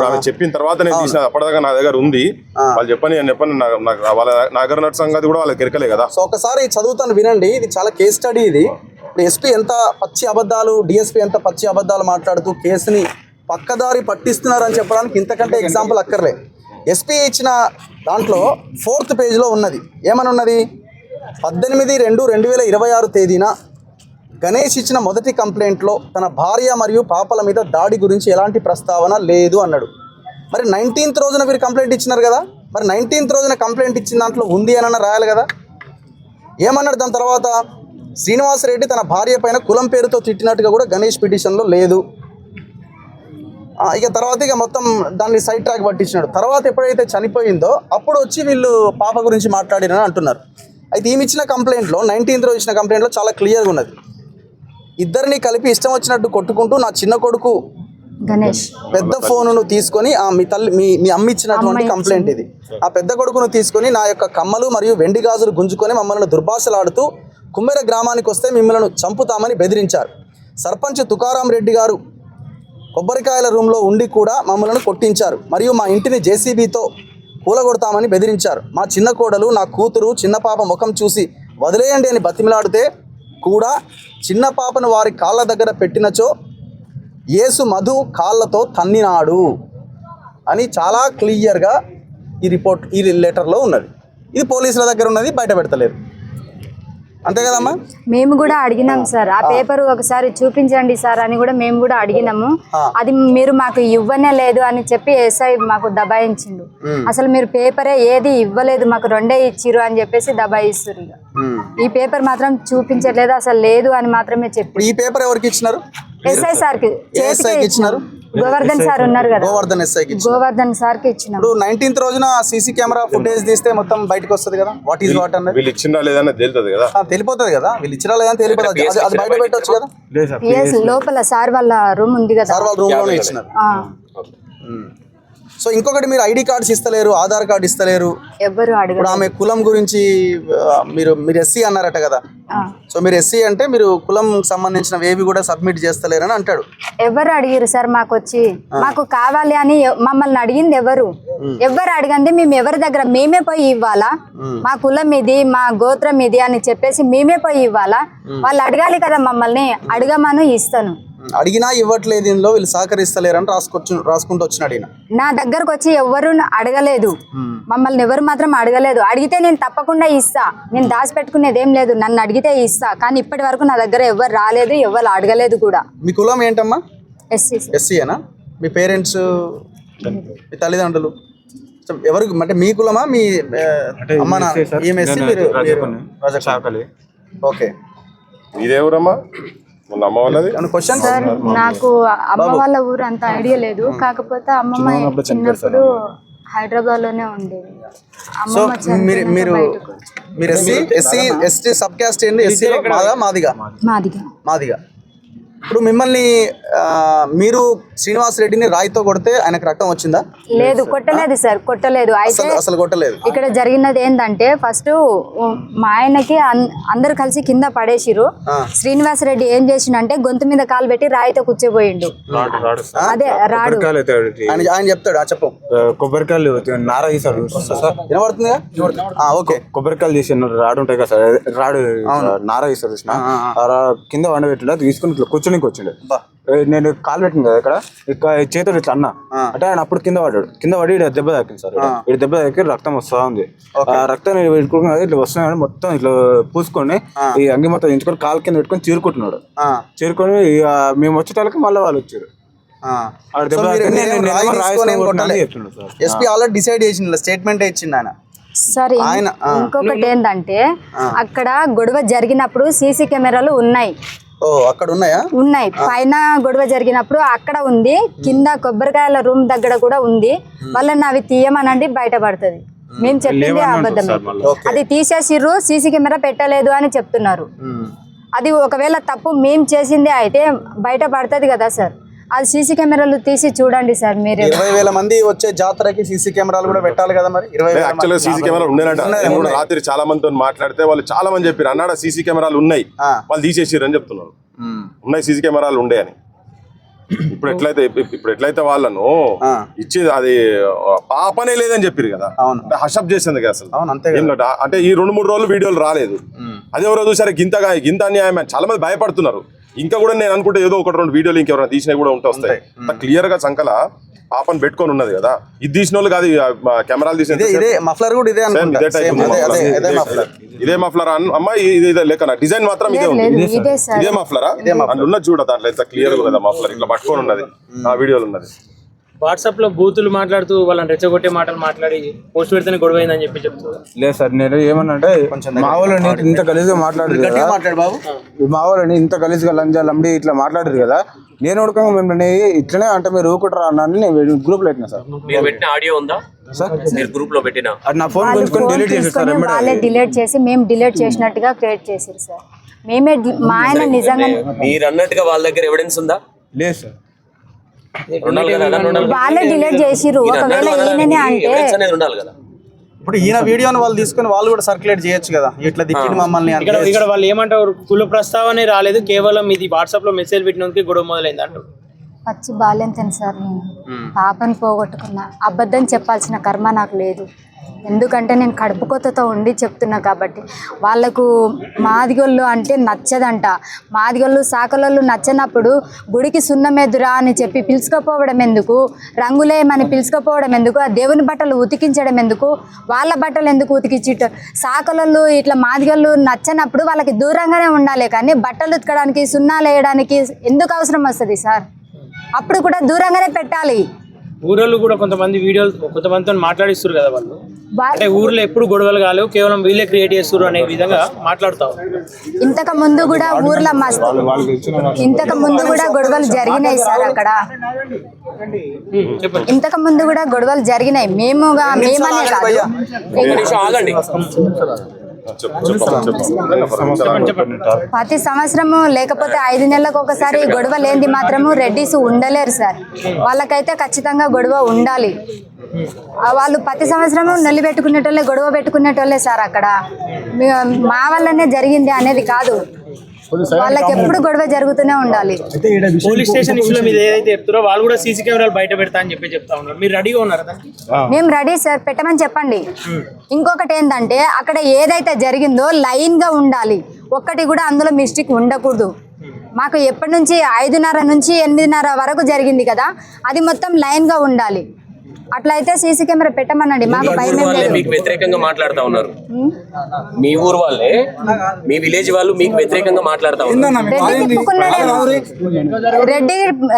ఆమె చెప్పిన తర్వాత నేను తీసిన, అప్పటిదాకా నా దగ్గర ఉంది. వాళ్ళు చెప్పని వాళ్ళ నగర నటు సంగతి కూడా వాళ్ళకి ఎరకలే కదా. సో ఒకసారి చదువుతాను వినండి, ఇది చాలా కేస్ స్టడీ. ఇది ఇప్పుడు ఎస్పీ ఎంత పచ్చి అబద్ధాలు, డిఎస్పీ ఎంత పచ్చి అబద్ధాలు మాట్లాడుతూ కేసుని పక్కదారి పట్టిస్తున్నారని చెప్పడానికి ఇంతకంటే ఎగ్జాంపుల్ అక్కర్లే. ఎస్పీ ఇచ్చిన దాంట్లో 4th పేజ్లో ఉన్నది, ఏమని ఉన్నది? 18/2/2026 తేదీన గణేష్ ఇచ్చిన మొదటి కంప్లైంట్లో తన భార్య మరియు పాపల మీద దాడి గురించి ఎలాంటి ప్రస్తావన లేదు అన్నాడు. మరి 19th రోజున మీరు కంప్లైంట్ ఇచ్చినారు కదా, మరి 19th రోజున కంప్లైంట్ ఇచ్చిన దాంట్లో ఉంది అని రాయాలి కదా. ఏమన్నాడు దాని తర్వాత? శ్రీనివాసరెడ్డి తన భార్య పైన కులం పేరుతో తిట్టినట్టుగా కూడా గణేష్ పిటిషన్లో లేదు. ఇక తర్వాత ఇక మొత్తం దాన్ని సైడ్ ట్రాక్ పట్టించినాడు. తర్వాత ఎప్పుడైతే చనిపోయిందో అప్పుడు వచ్చి వీళ్ళు పాప గురించి మాట్లాడినని అంటున్నారు. అయితే ఈమె ఇచ్చిన కంప్లైంట్లో 19th రోజు ఇచ్చిన కంప్లైంట్లో చాలా క్లియర్గా ఉన్నది. ఇద్దరిని కలిపి ఇష్టం వచ్చినట్టు కొట్టుకుంటూ నా చిన్న కొడుకు గణేష్ పెద్ద ఫోనును తీసుకొని మీ అమ్మ ఇచ్చినటువంటి కంప్లైంట్ ఇది. ఆ పెద్ద కొడుకును తీసుకొని నా యొక్క కమ్మలు మరియు వెండి గాజులు గుంజుకొని మమ్మల్ని దుర్భాషలాడుతూ కుమ్మెర గ్రామానికి వస్తే మిమ్మల్ని చంపుతామని బెదిరించారు. సర్పంచ్ తుకారాం రెడ్డి గారు కొబ్బరికాయల రూమ్లో ఉండి కూడా మమ్మల్ని కొట్టించారు మరియు మా ఇంటిని జేసీబీతో కూలగొడతామని బెదిరించారు. మా చిన్న కోడలు, నా కూతురు, చిన్న పాప ముఖం చూసి వదిలేయండి అని బతిమిలాడితే కూడా చిన్న పాపను వారి కాళ్ళ దగ్గర పెట్టినచో యేసు మధు కాళ్ళతో తన్నినాడు అని చాలా క్లియర్గా ఈ లెటర్లో ఉన్నది. ఇది పోలీసుల దగ్గర ఉన్నది, బయట పెడతలేరు. అంతే కదమ్మా? మేము కూడా అడిగినాం సార్, ఆ పేపర్ ఒకసారి చూపించండి సార్ అని కూడా మేము కూడా అడిగినాము. అది మీరు మాకు ఇవ్వనే లేదు అని చెప్పి ఎస్ఐ మాకు దబాయించిండు. అసలు మీరు పేపరే ఏది ఇవ్వలేదు, మాకు 2 ఇచ్చిరు అని చెప్పేసి దబాయిస్తారు. ఈ పేపర్ మాత్రం చూపించట్లేదు, అసలు లేదు అని మాత్రమే చెప్పి. ఈ పేపర్ ఎవరికి ఇచ్చినారు? ఎస్ఐ సార్కి ఇచ్చినారు. గోవర్ధన్ సార్ ఉన్నారు కదా, గోవర్ధన్ సార్కి ఇచ్చినారు. 19th రోజున సీసీ కెమెరా ఫుటేజ్ తీస్తే మొత్తం బయటకు వస్తుంది కదా, వాట్ ఈస్ వాట్ అన్నది. వీళ్ళు ఇచ్చినా లేదని తెలుస్తుంది కదా, తెలిపోతుంది కదా. వీళ్ళు ఇచ్చినా లేదని తెలిపోతుంది, అది బయట పెట్టవచ్చు కదా. లోపల సార్ వాళ్ళ రూమ్ ఉంది కదా, సార్ వాళ్ళ రూమ్ లోనే ఇచ్చినారు. సో ఇంకొకటి, మీరు ఐడి కార్డ్స్ ఇస్తలేరు, ఆధార్ కార్డు ఇస్తలేరు. ఎవరు అడగరు. ఆమె కులం గురించి మీరు ఎస్సీ అన్నారట కదా. సో మీరు ఎస్సీ అంటే మీరు కులం సంబంధించిన ఏవి కూడా సబ్మిట్ చేస్తలేరు అని అంటాడు. ఎవరు అడిగారు సార్ మాకు వచ్చి, మాకు కావాలి అని మమ్మల్ని అడిగింది ఎవరు అడగండి. మేము ఎవరి దగ్గర మేమే పోయి ఇవ్వాలా? మా కులం ఇది, మా గోత్రం ఇది అని చెప్పేసి మేమే పోయి ఇవ్వాలా? వాళ్ళు అడగాలి కదా మమ్మల్ని. అడగమను, ఇస్తాను. అడిగినా ఇవ్వట్లేదు, దీనిలో వీళ్ళు సహకరిస్తలేరని రాసుకుంటూ వచ్చినాడు. నా దగ్గరకు వచ్చి ఎవరు అడగలేదు, మమ్మల్ని ఎవరు మాత్రం అడగలేదు. అడిగితే నేను తప్పకుండా ఇస్తా, నేను దాచిపెట్టుకునేది ఏం లేదు, నన్ను అడిగితే ఇస్తా. కానీ ఇప్పటి వరకు నా దగ్గర ఎవరు రాలేదు, ఎవరు అడగలేదు కూడా. మీ కులం ఏంటమ్మా? ఎస్సీనా? మీ పేరెంట్స్, మీ తల్లిదండ్రులు ఎవరు అంటే మీ కులమా? మీ అమ్మ ఓకే. ఇదేవరమ్మా? సార్ నాకు అమ్మ వాళ్ళ ఊరు అంత ఐడియా లేదు, కాకపోతే అమ్మమ్మ చిన్నప్పుడు హైదరాబాద్ లోనే ఉండేది. సో మీరు ఎస్సీ సబ్ క్యాస్ట్ ఏంటి? ఎస్సీ మాదిగా. ఇప్పుడు మిమ్మల్ని మీరు శ్రీనివాస్ రెడ్డిని రాయితో కొడితే ఆయనకు రక్తం వచ్చిందా? లేదు, కొట్టలేదు సార్, కొట్టలేదు. అయితే అసలు కొట్టలేదు. ఇక్కడ జరిగినది ఏంటంటే ఫస్ట్ మా ఆయనకి అందరు కలిసి కింద పడేసిరు. శ్రీనివాస్ రెడ్డి ఏం చేసిండంటే గొంతు మీద కాలు పెట్టి రాయితో కూర్చోబోయిండు. అదే రాడు ఆయన చెప్తాడు. చెప్పు. కొబ్బరికాయలు నార తీసారు వినబడుతుందిగా? ఓకే. కొబ్బరికాయలు చేసి రాడు ఉంటాయి కదా సార్, రాడు నార తీసారు కింద వండబెట్టిండు. తీసుకుని ఇట్లా కూర్చొని వచ్చిండు. నేను కాలు పెట్టింది కదా ఇక్కడ చేతుడు ఇట్లా అన్న అంటే ఆయన అప్పుడు కింద పడి దెబ్బ తాకింది సార్. ఇక్కడ దెబ్బ తాకి రక్తం వస్తా ఉంది. ఆ రక్తం ఇట్లా వస్తున్నాడు మొత్తం ఇట్లా పూసుకొని ఈ అంగి మొత్తం ఎంచుకొని కాలు కింద పెట్టుకొని చీరుకుంటున్నాడు. చీరుకొని మేము వచ్చేటానికి మళ్ళీ వాళ్ళు వచ్చారు. ఎస్పీ ఆల్రెడీ డిసైడ్ చేసిండు, స్టేట్మెంట్ ఇచ్చిండు ఆయన. ఇంకొకటి ఏంటంటే అక్కడ గొడవ జరిగినప్పుడు సీసీ కెమెరాలు ఉన్నాయి. అక్కడ ఉన్నాయా? ఉన్నాయి. పైన గొడవ జరిగినప్పుడు అక్కడ ఉంది, కింద కొబ్బరికాయల రూమ్ దగ్గర కూడా ఉంది. వాళ్ళని అవి తీయమనండి, బయటపడుతుంది. మేము చెప్పింది అబద్ధమే. అది తీసేసిర్రు, సీసీ కెమెరా పెట్టలేదు అని చెప్తున్నారు. అది ఒకవేళ తప్పు మేము చేసిందే అయితే బయటపడుతుంది కదా సార్. అది సీసీ కెమెరాలు తీసి చూడండి సార్. మీరు 20,000 మంది వచ్చే జాతరకి సీసీ కెమెరాలు కూడా పెట్టాలి కదా మరి. యాక్చువల్గా సీసీ కెమెరాలు ఉండేనంట. నేను కూడా రాత్రి చాలా మందితో మాట్లాడితే వాళ్ళు చాలా మంది చెప్పారు అన్నాడు సీసీ కెమెరాలు ఉన్నాయి, వాళ్ళు తీసేసారు అని చెప్తున్నారు. ఉన్నాయి సీసీ కెమెరాలు ఉండే అని. ఇప్పుడు ఎట్లయితే వాళ్ళను ఇచ్చేది అది పాపనే లేదని చెప్పారు కదా, హషప్ చేసింది కదా అసలు. అంటే ఈ 2-3 రోజులు వీడియోలు రాలేదు. అదే ఎవరో చూసారు గింత అన్యాయం. చాలా మంది భయపడుతున్నారు. ఇంకా కూడా నేను అనుకుంటే ఏదో 1-2 వీడియోలు ఇంకెవరైనా తీసినవి కూడా ఉంటే వస్తాయి. క్లియర్ గా సంకల పాపని పెట్టుకొని ఉన్నది కదా. ఇది తీసిన వాళ్ళు కాదు, కెమెరాలు తీసిన మఫ్లర్ కూడా ఇదే మఫ్లర్ అమ్మా. ఇది లెక్క డిజైన్ మాత్రం ఇదే ఉంది. ఇదే మఫ్లరా ఉన్నది చూడ, దాంట్లో ఎంత క్లియర్ కదా మఫ్లర్ ఇట్లా పట్టుకొని ఉన్నది. ఆ వీడియోలు ఉన్నది. వాట్సాప్ లో బూతులు మాట్లాడుతూ వాళ్ళని రెచ్చగొట్టే మాటలు మాట్లాడి పోస్ట్ పెడితేనే గొడవ అయిందని చెప్పి చెప్తున్నారు. లేదు సార్, నేను ఏమన్నా అంటే మా వాళ్ళని ఇంత గలీజ్గా మాట్లాడదు మా వాళ్ళని ఇంత గలీజ్గా లంబడి ఇట్లా మాట్లాడదు కదా. నేను ఉడకంగా మిమ్మల్ని ఇట్లనే అంటే మీరు ఊకుంటారా అన్నాను. నేను గ్రూప్ లో పెట్టినా సార్. మీరు పెట్టిన ఆడియో ఉందా సార్? మీరు గ్రూప్ లో పెట్టినా అది నా ఫోన్ గుంజుకొని డిలీట్ చేసేస్తారు. వాళ్ళే డిలీట్ చేసి మేము డిలీట్ చేసినట్టుగా క్రియేట్ చేశారు సార్. మేమే మా ఆయన నిజంగా మీరు అన్నట్టుగా వాళ్ళ దగ్గర ఎవిడెన్స్ ఉందా? లేదు సార్, వాళ్ళే డిలీట్ చేసిర్రు. ఒకవేళ ఈయననే అంటే ఉండాలి కదా. ఇప్పుడు ఈయన వీడియోని వాళ్ళు తీసుకుని వాళ్ళు కూడా సర్క్యులేట్ చేయొచ్చు కదా, ఇట్లా తిట్టింది మమ్మల్ని. ఇక్కడ వాళ్ళు ఏమంటారు, కుల ప్రస్తావనే రాలేదు, కేవలం ఇది వాట్సాప్ లో మెసేజ్ పెట్టినందుకు గొడవ మొదలైంది అంటారు. పచ్చి బాల్యం సార్. నేను పాపని పోగొట్టుకున్నా. అబద్ధం చెప్పాల్సిన కర్మ నాకు లేదు. ఎందుకంటే నేను కడుపు కొత్తతో ఉండి చెప్తున్నా కాబట్టి. వాళ్ళకు మాదిగోళ్ళు అంటే నచ్చదంట. మాదిగోళ్ళు సాకలోళ్ళు నచ్చనప్పుడు గుడికి సున్నమెదురా అని చెప్పి పిలుచుకపోవడం ఎందుకు, రంగులేమని పిలుచుకపోవడం ఎందుకు, ఆ దేవుని బట్టలు ఉతికించడం ఎందుకు, వాళ్ళ బట్టలు ఎందుకు ఉతికించట. సాకలోళ్ళు ఇట్లా మాదిగోళ్ళు నచ్చనప్పుడు వాళ్ళకి దూరంగానే ఉండాలి, కానీ బట్టలు ఉతకడానికి సున్నాలు వేయడానికి ఎందుకు అవసరం వస్తుంది సార్? అప్పుడు కూడా దూరంగానే పెట్టాలి. ఊరోళ్ళు కూడా కొంతమంది వీడియోలు కొంతమందితో మాట్లాడిస్తారు కదా వాళ్ళు. అంటే ఊర్లో ఎప్పుడు గొడవలు కాలేవు, కేవలం వీళ్ళే క్రియేట్ చేస్తారు అనే విధంగా మాట్లాడతావు. ఇంతకు ముందు కూడా ఊర్లో ఇంతకు ముందు కూడా గొడవలు జరిగినాయి సార్. అక్కడ ఇంతకు ముందు కూడా గొడవలు జరిగినాయి. మేమనే కాదు. ఆగండి. ప్రతి సంవత్సరము లేకపోతే 5 నెలలకు ఒకసారి గొడవ లేనిది మాత్రము రెడ్డిస్ ఉండలేరు సార్. వాళ్ళకైతే ఖచ్చితంగా గొడవ ఉండాలి. వాళ్ళు ప్రతి సంవత్సరము నల్లి పెట్టుకునేటోళ్ళే, గొడవ పెట్టుకునేటోళ్ళే సార్. అక్కడ మా వల్లనే జరిగింది అనేది కాదు, వాళ్ళకి ఎప్పుడు గొడవ జరుగుతూనే ఉండాలి. పోలీస్ స్టేషన్ ఇష్యూలో మీరు ఏదైతే చెప్తారో వాళ్ళు కూడా సీసీ కెమెరాలు బయట పెడతా అని చెప్పి చెప్తా ఉన్నారు. మీరు రెడీగా ఉన్నారా దానికి? మేము రెడీ సార్, పెట్టమని చెప్పండి. ఇంకొకటి ఏంటంటే అక్కడ ఏదైతే జరిగిందో లైన్ గా ఉండాలి. ఒక్కటి కూడా అందులో మిస్టేక్ ఉండకూడదు. మాకు ఎప్పటి నుంచి 5:30 నుంచి 8:30 వరకు జరిగింది కదా, అది మొత్తం లైన్ గా ఉండాలి. అట్లయితే సీసీ కెమెరా పెట్టమనండి. మాకు మీకు వ్యతిరేకంగా మాట్లాడుతా ఉన్నారు. మీ ఊరు వాళ్ళే, మీ విలేజ్ వాళ్ళు మీకు వ్యతిరేకంగా మాట్లాడుతా ఉన్నారు.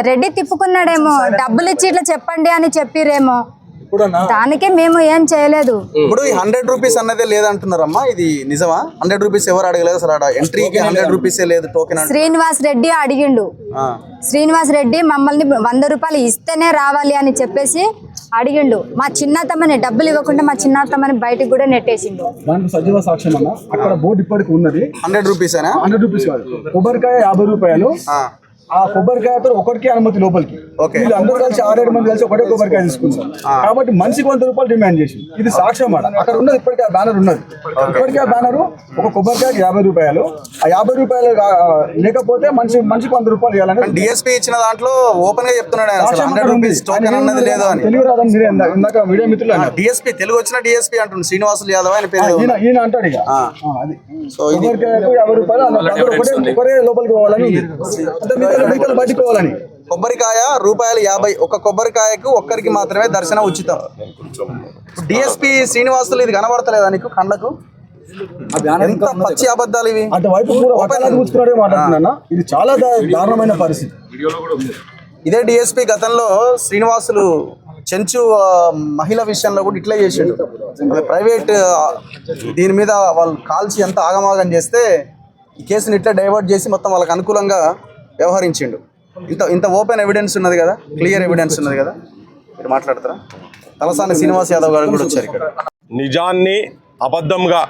రెడ్డి తిప్పుకున్నాడేమో, డబ్బులు ఇచ్చి ఇట్లా చెప్పండి అని చెప్పిరేమో, దానికే మేము ఏం చేయలేదు. ఇప్పుడు 100 రూపీస్ అన్నదే లేదంటున్నారమ్మా, ఇది నిజమా? 100 రూపీస్ ఎవరు అడగలేదు అసలు. ఎంట్రీకి 100 రూపీసే లేదు టోకెన్. శ్రీనివాస్ రెడ్డి అడిగిండు. శ్రీనివాస్ రెడ్డి మమ్మల్ని 100 రూపాయలు ఇస్తేనే రావాలి అని చెప్పేసి అడిగిండు. మా చిన్నతమ్మని డబ్బులు ఇవ్వకుండా మా చిన్నతమ్మని బయటకు కూడా నెట్టేసిండు. దానికి సజీవ సాక్ష్యం అన్న, అక్కడ బోర్డు ఇప్పటికి ఉన్నది. 100 రూపీస్ 100 రూపీస్ కాదు, కొబ్బరికాయ 50 రూపాయలు, ఆ కొబ్బరికాయతో ఒకరికి అనుమతి లోపలికి. వీళ్ళు అందరూ కలిసి 6-7 మంది కలిసి ఒకటే కొబ్బరికాయ తీసుకుంటారు కాబట్టి మనిషికి 100 రూపాయలు డిమాండ్ చేసి ఇది సాక్ష్యం అన్నమాట. అక్కడ ఉన్నది ఇప్పటికే ఆ బ్యానర్ ఉన్నది. ఇప్పటికే ఆ బ్యానర్ ఒక కొబ్బరికాయకి 50 రూపాయలు. ఆ 50 రూపాయలు లేకపోతే మనిషికి 100 రూపాయలు ఇవ్వాలని డిఎస్పీ ఇచ్చిన దాంట్లో ఓపెన్ గా చెప్తున్నాడు ఆయన. అసలు 100 రూపీస్ టోకెన్ అన్నది లేదు అని. తెలుగు రాదని మీరే ఇందాక వీడియో మిత్రులు అన్నారు. డిఎస్పీ తెలుగు వచ్చిన డిఎస్పీ అంటుంది శ్రీనివాసులు యాదవ్ ఆయన పేరు. ఈయన అంటాడు ఇక అది సో ఇది కొబ్బరికాయకు 50 రూపాయలు ఒకరే లోపలికి పోవాలని అంటే మిగతా బయటికి పోవాలని. కొబ్బరికాయ ₹50 ఒక కొబ్బరికాయకు ఒక్కరికి మాత్రమే దర్శనం ఉచితం. డిఎస్పీ శ్రీనివాసులు ఇది కనబడతలేదా నీకు కళ్ళకు? ఎంత పచ్చి అబద్ధాలు ఇవి. అటువైపు కూర్చున్నాడే మాట్లాడుతున్నా. ఇది చాలా దారుణమైన పరిస్థితి. ఇదే డిఎస్పీ గతంలో శ్రీనివాసులు చెంచు మహిళ విషయంలో కూడా ఇట్లా చేసిండు. ప్రైవేట్ దీని మీద వాళ్ళు కాల్చి ఎంత ఆగమాగం చేస్తే ఈ కేసుని ఇట్లా డైవర్ట్ చేసి మొత్తం వాళ్ళకి అనుకూలంగా వ్యవహరించిండు. ఇంత ఓపెన్ ఎవిడెన్స్ ఉన్నది కదా, క్లియర్ ఎవిడెన్స్ ఉన్నది కదా. మీరు మాట్లాడతారా? తలసాని శ్రీనివాస్ యాదవ్ గారు కూడా వచ్చారు ఇక్కడ. నిజాన్ని అబద్ధంగా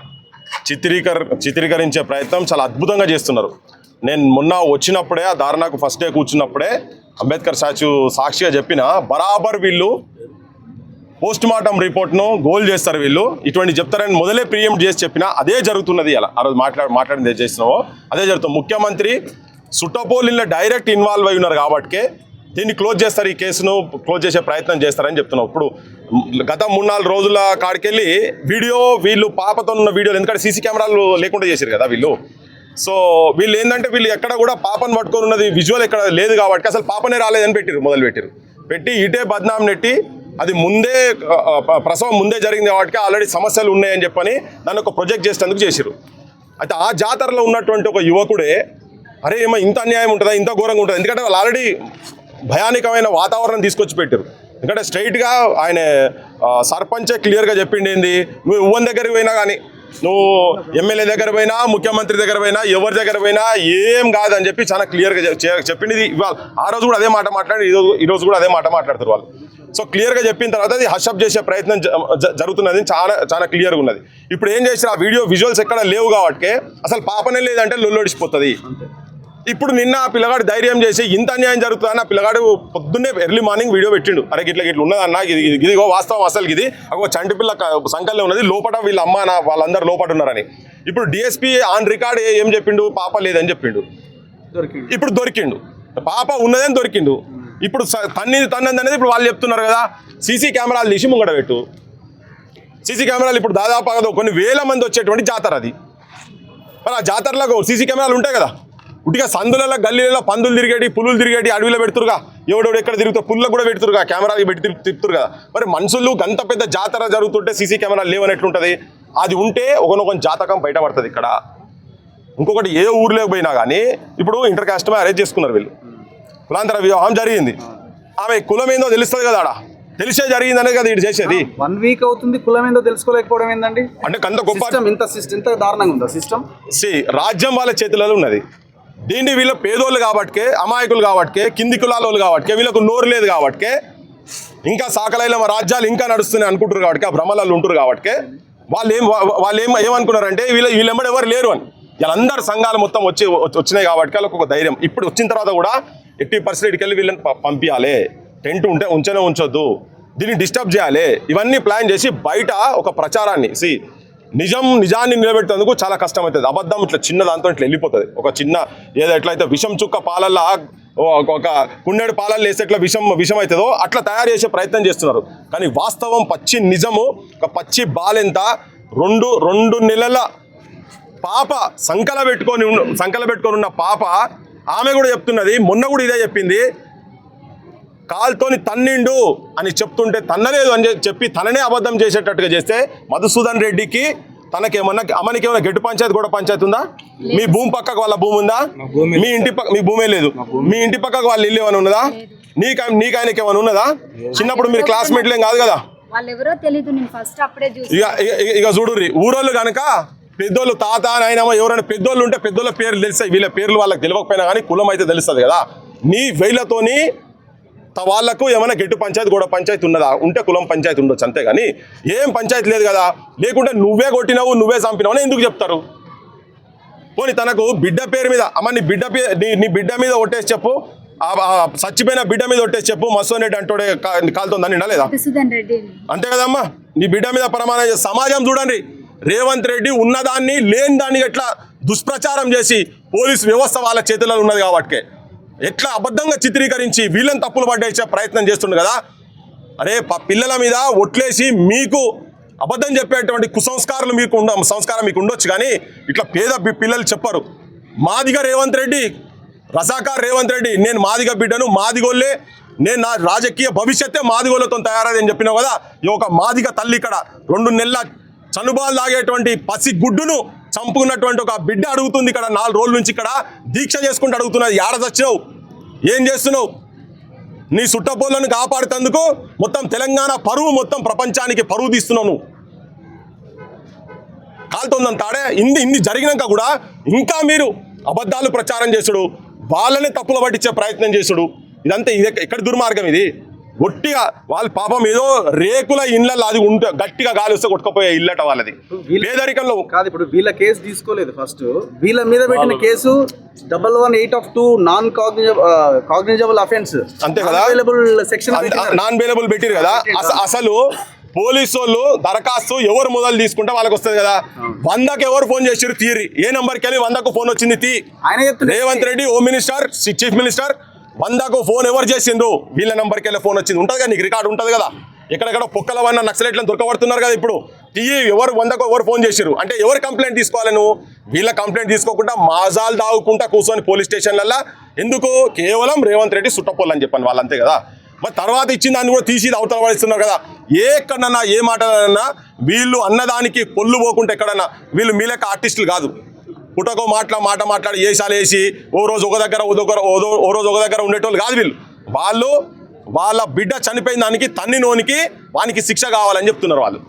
చిత్రీకరించే ప్రయత్నం చాలా అద్భుతంగా చేస్తున్నారు. నేను మొన్న వచ్చినప్పుడే ఆ ధారణకు ఫస్ట్ డే కూర్చున్నప్పుడే అంబేద్కర్ స్టాచ్యూ సాక్షిగా చెప్పిన బరాబర్ వీళ్ళు పోస్ట్ మార్టం రిపోర్ట్ను గోల్ చేస్తారు వీళ్ళు, ఇటువంటి చెప్తారని మొదలే ప్రియంప్ట్ చేసి చెప్పిన అదే జరుగుతున్నది. అలా ఆ రోజు మాట్లాడింది చేసినావో అదే జరుగుతుంది. ముఖ్యమంత్రి సుట్టపోలిలో డైరెక్ట్ ఇన్వాల్వ్ అయి ఉన్నారు కాబట్టి దీన్ని క్లోజ్ చేస్తారు, ఈ కేసును క్లోజ్ చేసే ప్రయత్నం చేస్తారని చెప్తున్నాం. ఇప్పుడు గత 3-4 రోజుల కాడికెళ్ళి వీళ్ళు పాపతో ఉన్న వీడియోలు, ఎందుకంటే సీసీ కెమెరాలు లేకుండా చేశారు కదా వీళ్ళు. సో వీళ్ళు ఏంటంటే వీళ్ళు ఎక్కడ కూడా పాపను పట్టుకొని ఉన్నది విజువల్ ఎక్కడ లేదు కాబట్టి అసలు పాపనే రాలేదని పెట్టి ఇటే బద్నాం నెట్టి అది ముందే ప్రసవం ముందే జరిగింది కాబట్టి ఆల్రెడీ సమస్యలు ఉన్నాయని చెప్పని దాన్ని ఒక ప్రొజెక్ట్ చేసేందుకు చేశారు. అయితే ఆ జాతరలో ఉన్నటువంటి ఒక యువకుడే అరే ఏమో ఇంత అన్యాయం ఉంటుందా, ఇంత ఘోరంగా ఉంటుందా, ఎందుకంటే వాళ్ళు ఆల్రెడీ భయానకమైన వాతావరణం తీసుకొచ్చి పెట్టారు. ఎందుకంటే స్ట్రైట్గా ఆయన సర్పంచే క్లియర్గా చెప్పిండేంది, నువ్వు ఉవ్వన్ దగ్గరికి పోయినా కానీ, నువ్వు ఎమ్మెల్యే దగ్గర పోయినా, ముఖ్యమంత్రి దగ్గర పోయినా, ఎవరి దగ్గర పోయినా ఏం కాదని చెప్పి చాలా క్లియర్గా చెప్పింది. ఇవాళ ఆ రోజు కూడా అదే మాట మాట్లాడి ఈరోజు కూడా అదే మాట మాట్లాడతారు వాళ్ళు. సో క్లియర్గా చెప్పిన తర్వాత అది హషప్ చేసే ప్రయత్నం జరుగుతున్నది, చాలా క్లియర్గా ఉన్నది. ఇప్పుడు ఏం చేసినా ఆ వీడియో విజువల్స్ ఎక్కడ లేవు కాబట్టి అసలు పాపనే లేదంటే లొల్లొడిచిపోతుంది. ఇప్పుడు నిన్న ఆ పిల్లగాడు ధైర్యం చేసి ఇంత అన్యాయం జరుగుతుందని ఆ పిల్లగాడు పొద్దున్నే ఎర్లీ మార్నింగ్ వీడియో పెట్టిండు. అరే గిట్ల ఉన్నదన్న, ఇదిగో వాస్తవం, అసలు ఇది ఒక చంటి పిల్ల సంకల్లో ఉన్నది, లోపల వీళ్ళ అమ్మ వాళ్ళందరూ లోపల ఉన్నారని. ఇప్పుడు డిఎస్పీ ఆన్ రికార్డ్ ఏం చెప్పిండు, పాప లేదని చెప్పిండు. ఇప్పుడు దొరికిండు, పాప ఉన్నదని దొరికిండు. ఇప్పుడు తన్నది అనేది ఇప్పుడు వాళ్ళు చెప్తున్నారు కదా. సీసీ కెమెరాలు తీసి ముంగడ పెట్టు. సీసీ కెమెరాలు ఇప్పుడు దాదాపు కొన్ని వేల మంది వచ్చేటువంటి జాతర అది. మరి ఆ జాతరలో సీసీ కెమెరాలు ఉంటాయి కదా. ఉట్టిగా సందులలో గల్లీలలో పందులు తిరిగేటి, పులులు తిరిగేటి, అడవిలో పెడుతురుగా, ఎవడెవడు ఎక్కడ తిరుగుతా పుల్లకు కూడా పెడుతురుగా, కెమెరాలు పెట్టి తిప్పుతురు కదా. మరి మనుషులు గంత పెద్ద జాతర జరుగుతుంటే సీసీ కెమెరాలు లేవనట్లుంటుంది. అది ఉంటే ఒకనొక జాతకం బయటపడుతుంది. ఇక్కడ ఇంకొకటి ఏ ఊర్లోకి పోయినా కానీ ఇప్పుడు ఇంటర్ కాస్ట్ అరేంజ్ చేసుకున్నారు వీళ్ళు, కులాంతర వివాహం జరిగింది, ఆమె కులం ఏందో తెలుస్తుంది కదా, ఆడ తెలిసే జరిగింది అనేది కదా ఇటు చేసేది. 1 వీక్ అవుతుంది, కులం ఏందో తెలుసుకోలేకపోవడం ఏందండి? అంటే అంత గొప్ప ఇంత దారుణంగా ఉందా సిస్టమ్? రాజ్యం వాళ్ళ చేతులలో ఉన్నది. దీన్ని వీళ్ళు పేదోళ్ళు కాబట్టికే, అమాయకులు కాబట్టికే, కింది కులాల వాళ్ళు కాబట్టికే, వీళ్ళకు నోరు లేదు కాబట్టికే, ఇంకా సాకలైన మా రాజ్యాలు ఇంకా నడుస్తున్నాయి అనుకుంటారు కాబట్టి, ఆ భ్రమలలో ఉంటారు కాబట్టి వాళ్ళు ఏమనుకున్నారంటే వీళ్ళెమ్మడి ఎవరు లేరు అని. వీళ్ళందరూ సంఘాలు మొత్తం వచ్చినాయి కాబట్టి వాళ్ళకు ఒక ధైర్యం. ఇప్పుడు వచ్చిన తర్వాత కూడా 80% వెళ్ళి వీళ్ళని పంపించాలి, టెంట్ ఉంటే ఉంచొద్దు, దీన్ని డిస్టర్బ్ చేయాలి, ఇవన్నీ ప్లాన్ చేసి బయట ఒక ప్రచారాన్ని నిజాన్ని నిలబెట్టేందుకు చాలా కష్టమవుతుంది. అబద్ధం ఇట్లా చిన్న దాంతో ఇట్లా వెళ్ళిపోతుంది. ఒక చిన్న ఏదో ఎట్లయితే విషం చుక్క పాలల్లో ఒక కుండెడు పాలల్లో వేస్తే ఎట్లా విషం అవుతుందో అట్లా తయారు చేసే ప్రయత్నం చేస్తున్నారు. కానీ వాస్తవం పచ్చి నిజము, ఒక పచ్చి బాలెంత 2 నెలల పాప సంకల పెట్టుకొని ఉన్న పాప, ఆమె కూడా చెప్తున్నది, మొన్న కూడా ఇదే చెప్పింది, కాల్తోని తన్నిండు అని చెప్తుంటే తన్నలేదు అని చెప్పి తననే అబద్ధం చేసేటట్టుగా చేస్తే మధుసూదన్ రెడ్డికి అమ్మనికి ఏమైనా గెట్టు పంచాయతీ కూడా పంచాయతీ ఉందా? మీ భూమి పక్కకు వాళ్ళ భూమి ఉందా? మీ ఇంటి పక్క మీ భూమే లేదు. మీ ఇంటి పక్కకు వాళ్ళ ఇల్లు ఏమైనా ఉన్నదా? నీకు ఆయనకి ఏమైనా ఉన్నదా? చిన్నప్పుడు మీరు క్లాస్మేట్లేం కాదు కదా. ఇక చూడుర్రి, ఊరోళ్ళు కనుక పెద్దోళ్ళు తాత నాయనమ్మ ఎవరైనా పెద్దోళ్ళు ఉంటే పెద్దోళ్ళ పేర్లు తెలుస్తాయి, వీళ్ళ పేర్లు వాళ్ళకి తెలియకపోయినా కానీ కులం అయితే తెలుస్తుంది కదా. నీ వేళ్లతోని వాళ్ళకు ఏమైనా గెట్టు పంచాయతీ గోడ పంచాయతీ ఉన్నదా? ఉంటే కులం పంచాయతీ ఉండొచ్చు, అంతేగాని ఏం పంచాయతీ లేదు కదా. లేకుంటే నువ్వే కొట్టినావు, నువ్వే చంపినావు అని ఎందుకు చెప్తారు? పోనీ తనకు బిడ్డ పేరు మీద అమ్మ నీ బిడ్డ మీద ఒట్టేసి చెప్పు, చచ్చిపోయిన బిడ్డ మీద ఒట్టేసి చెప్పు, మసోనెట్ అంటోడే కాలుతోందని లేదా? అంతే కదమ్మా, నీ బిడ్డ మీద ప్రమాణం చేసి సమాజం చూడండి. రేవంత్ రెడ్డి ఉన్నదాన్ని లేని దాన్ని ఎట్లా దుష్ప్రచారం చేసి పోలీసు వ్యవస్థ వాళ్ళ చేతుల్లో ఉన్నది కాబట్టి ఎట్లా అబద్ధంగా చిత్రీకరించి వీళ్ళని తప్పులు పడ్డేసే ప్రయత్నం చేస్తుండు కదా. అరే పిల్లల మీద ఒట్లేసి మీకు అబద్ధం చెప్పేటువంటి కుసంస్కారాలు సంస్కారం మీకు ఉండొచ్చు, కానీ ఇట్లా పేద పిల్లలు చెప్పరు. మాదిగ రేవంత్ రెడ్డి, రజాకార్ రేవంత్ రెడ్డి, నేను మాదిగ బిడ్డను, మాదిగోళ్ళే, నేను నా రాజకీయ భవిష్యత్తే మాదిగోళ్ళతో తయారని చెప్పినావు కదా. ఈ ఒక మాదిగ తల్లి ఇక్కడ 2 నెలల చనుబాలు తాగేటువంటి పసి గుడ్డును చంపుకున్నటువంటి ఒక బిడ్డ అడుగుతుంది ఇక్కడ 4 రోజుల నుంచి ఇక్కడ దీక్ష చేసుకుంటూ అడుగుతున్నది. ఏడ చచ్చినావు, ఏం చేస్తున్నావు? నీ సుట్టపోళ్ళను కాపాడుతందుకు మొత్తం తెలంగాణ పరువు మొత్తం ప్రపంచానికి పరువు తీస్తున్నావు నువ్వు. కాలుతోందంతాడే ఇన్ని జరిగినాక కూడా ఇంకా మీరు అబద్ధాలు ప్రచారం చేసుడు, వాళ్ళని తప్పులు పట్టించే ప్రయత్నం చేసుడు, ఇదంతా ఎక్కడ దుర్మార్గం ఇది? గట్టిగా వాళ్ళ పాపం ఏదో రేకుల ఇళ్ళల్లో అది ఉంటే గట్టిగా గాలి వస్తే కొట్టుకుపోయే ఇల్లట వాళ్ళది పేదరికంలో కాదు. ఇప్పుడు వీళ్ళ కేసు తీసుకోలేదు, ఫస్ట్ వీళ్ళ మీద పెట్టిన కేసు 118(2) నాన్ కాగ్నిజబుల్ అఫెన్స్, అంతే కదా, సెక్షన్ నాన్ బెయిలబుల్ పెట్టిరు కదా. అసలు పోలీసు వాళ్ళు దరఖాస్తు ఎవరు మొదలు తీసుకుంటే వాళ్ళకి వస్తుంది కదా. 100కి ఎవరు ఫోన్ చేసిరు తీరి, ఏ నెంబర్కి వెళ్ళి 100కు ఫోన్ వచ్చింది తీ. Revanth Reddy home minister, chief minister, 100కు ఫోన్ ఎవరు చేసిండ్రు, వీళ్ళ నెంబర్కి వెళ్ళి ఫోన్ వచ్చింది. ఉంటుంది కదా, నీకు రికార్డు ఉంటుంది కదా. ఎక్కడెక్కడ పొక్కల వల్ల నక్సలైట్లను దొరకబడుతున్నారు కదా. ఇప్పుడు ఎవరు 100కు ఎవరు ఫోన్ చేసిరు అంటే ఎవరు కంప్లైంట్ తీసుకోవాలి? నువ్వు వీళ్ళ కంప్లైంట్ తీసుకోకుండా మాజాలు దాగుకుంటా కూర్చొని పోలీస్ స్టేషన్లలో ఎందుకు? కేవలం రేవంత్ రెడ్డి సుట్టపోలు అని చెప్పాను వాళ్ళు, అంతే కదా. మరి తర్వాత ఇచ్చిన దాన్ని కూడా తీసి అవతల పడిస్తున్నారు కదా. ఎక్కడన్నా ఏ మాటలన్నా వీళ్ళు అన్నదానికి పొల్లు పోకుండా ఎక్కడన్నా వీళ్ళు మీ లెక్క ఆర్టిస్టులు కాదు. పుటకో మాట మాట్లాడి ఏసాలు వేసి ఓ రోజు ఒక దగ్గర ఉండేటోళ్ళు కాదు వీళ్ళు. వాళ్ళ బిడ్డ చనిపోయిన దానికి తన్నినోనికి వానికి శిక్ష కావాలని చెప్తున్నారు వాళ్ళు.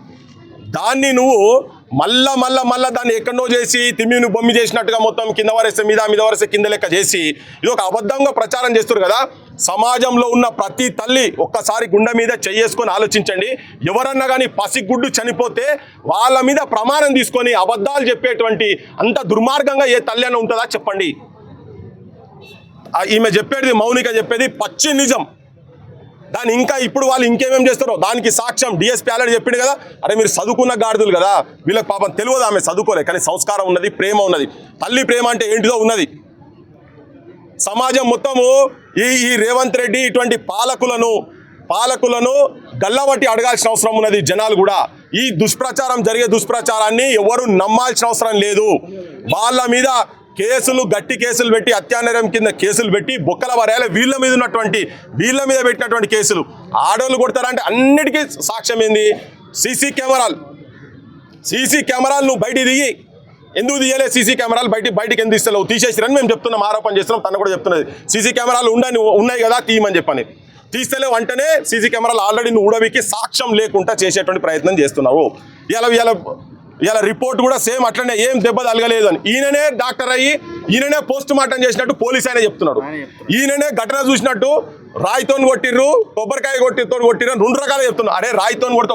దాన్ని నువ్వు మళ్ళా దాన్ని ఎక్కడో చేసి తిమ్మిని బొమ్మి చేసినట్టుగా మొత్తం కింద వరేస్తే మీద వరేస్తే కింద లెక్క చేసి ఇది ఒక అబద్ధంగా ప్రచారం చేస్తున్నారు కదా. సమాజంలో ఉన్న ప్రతి తల్లి ఒక్కసారి గుండె మీద చేసుకొని ఆలోచించండి. ఎవరన్నా కానీ పసిగుడ్డు చనిపోతే వాళ్ళ మీద ప్రమాణం తీసుకొని అబద్ధాలు చెప్పేటువంటి అంత దుర్మార్గంగా ఏ తల్లి అని ఉంటుందా చెప్పండి. ఈమె చెప్పేది, మౌనిక చెప్పేది పచ్చి నిజం. దాన్ని ఇంకా ఇప్పుడు వాళ్ళు ఇంకేమేం చేస్తారో దానికి సాక్ష్యం డిఎస్పీ ఆల్రెడీ చెప్పిండు కదా. అరే మీరు చదువుకున్న గాడిదలు కదా, వీళ్ళకి పాపం తెలియదు, ఆమె చదువుకోలే కానీ సంస్కారం ఉన్నది, ప్రేమ ఉన్నది. తల్లి ప్రేమ అంటే ఏంటిదో ఉన్నది. సమాజం మొత్తము ఈ రేవంత్ రెడ్డి ఇటువంటి పాలకులను గల్లబట్టి అడగాల్సిన అవసరం ఉన్నది. జనాలు కూడా ఈ జరిగే దుష్ప్రచారాన్ని ఎవరు నమ్మాల్సిన అవసరం లేదు. వాళ్ళ మీద గట్టి కేసులు పెట్టి అత్యాచారం కింద కేసులు పెట్టి బొక్కల వరేయాలి. వీళ్ళ మీద పెట్టినటువంటి కేసులు ఆడోళ్ళు కొడతారంటే అన్నిటికీ సాక్ష్యం ఏంది? సీసీ కెమెరాలు నువ్వు బయటికి దిగి ఎందుకు తీయలే? సీసీ కెమెరాలు బయటికి ఎందుకు తీస్తలేవు? తీసేసిరని మేము చెప్తున్నాం, ఆరోపణ చేస్తున్నాం. తను కూడా చెప్తున్నది సీసీ కెమెరాలు ఉన్నాయి కదా తీయమని చెప్పని. తీస్తలేవు అంటేనే సీసీ కెమెరాలు ఆల్రెడీ నువ్వు ఉడవికి సాక్ష్యం లేకుండా చేసేటువంటి ప్రయత్నం చేస్తున్నావు. ఇలా రిపోర్ట్ కూడా సేమ్ అట్లనే, ఏం దెబ్బ తగలలేదు అని. ఈయననే డాక్టర్ అయ్యి ఈయననే పోస్ట్ మార్టం చేసినట్టు పోలీసు ఆయన చెప్తున్నాడు. ఈయననే ఘటన చూసినట్టు రాయితో కొట్టిర్రు, కొబ్బరికాయ కొట్టిర్రు అని 2 రకాలు చెప్తున్నారు. అరే రాయితో కొడితే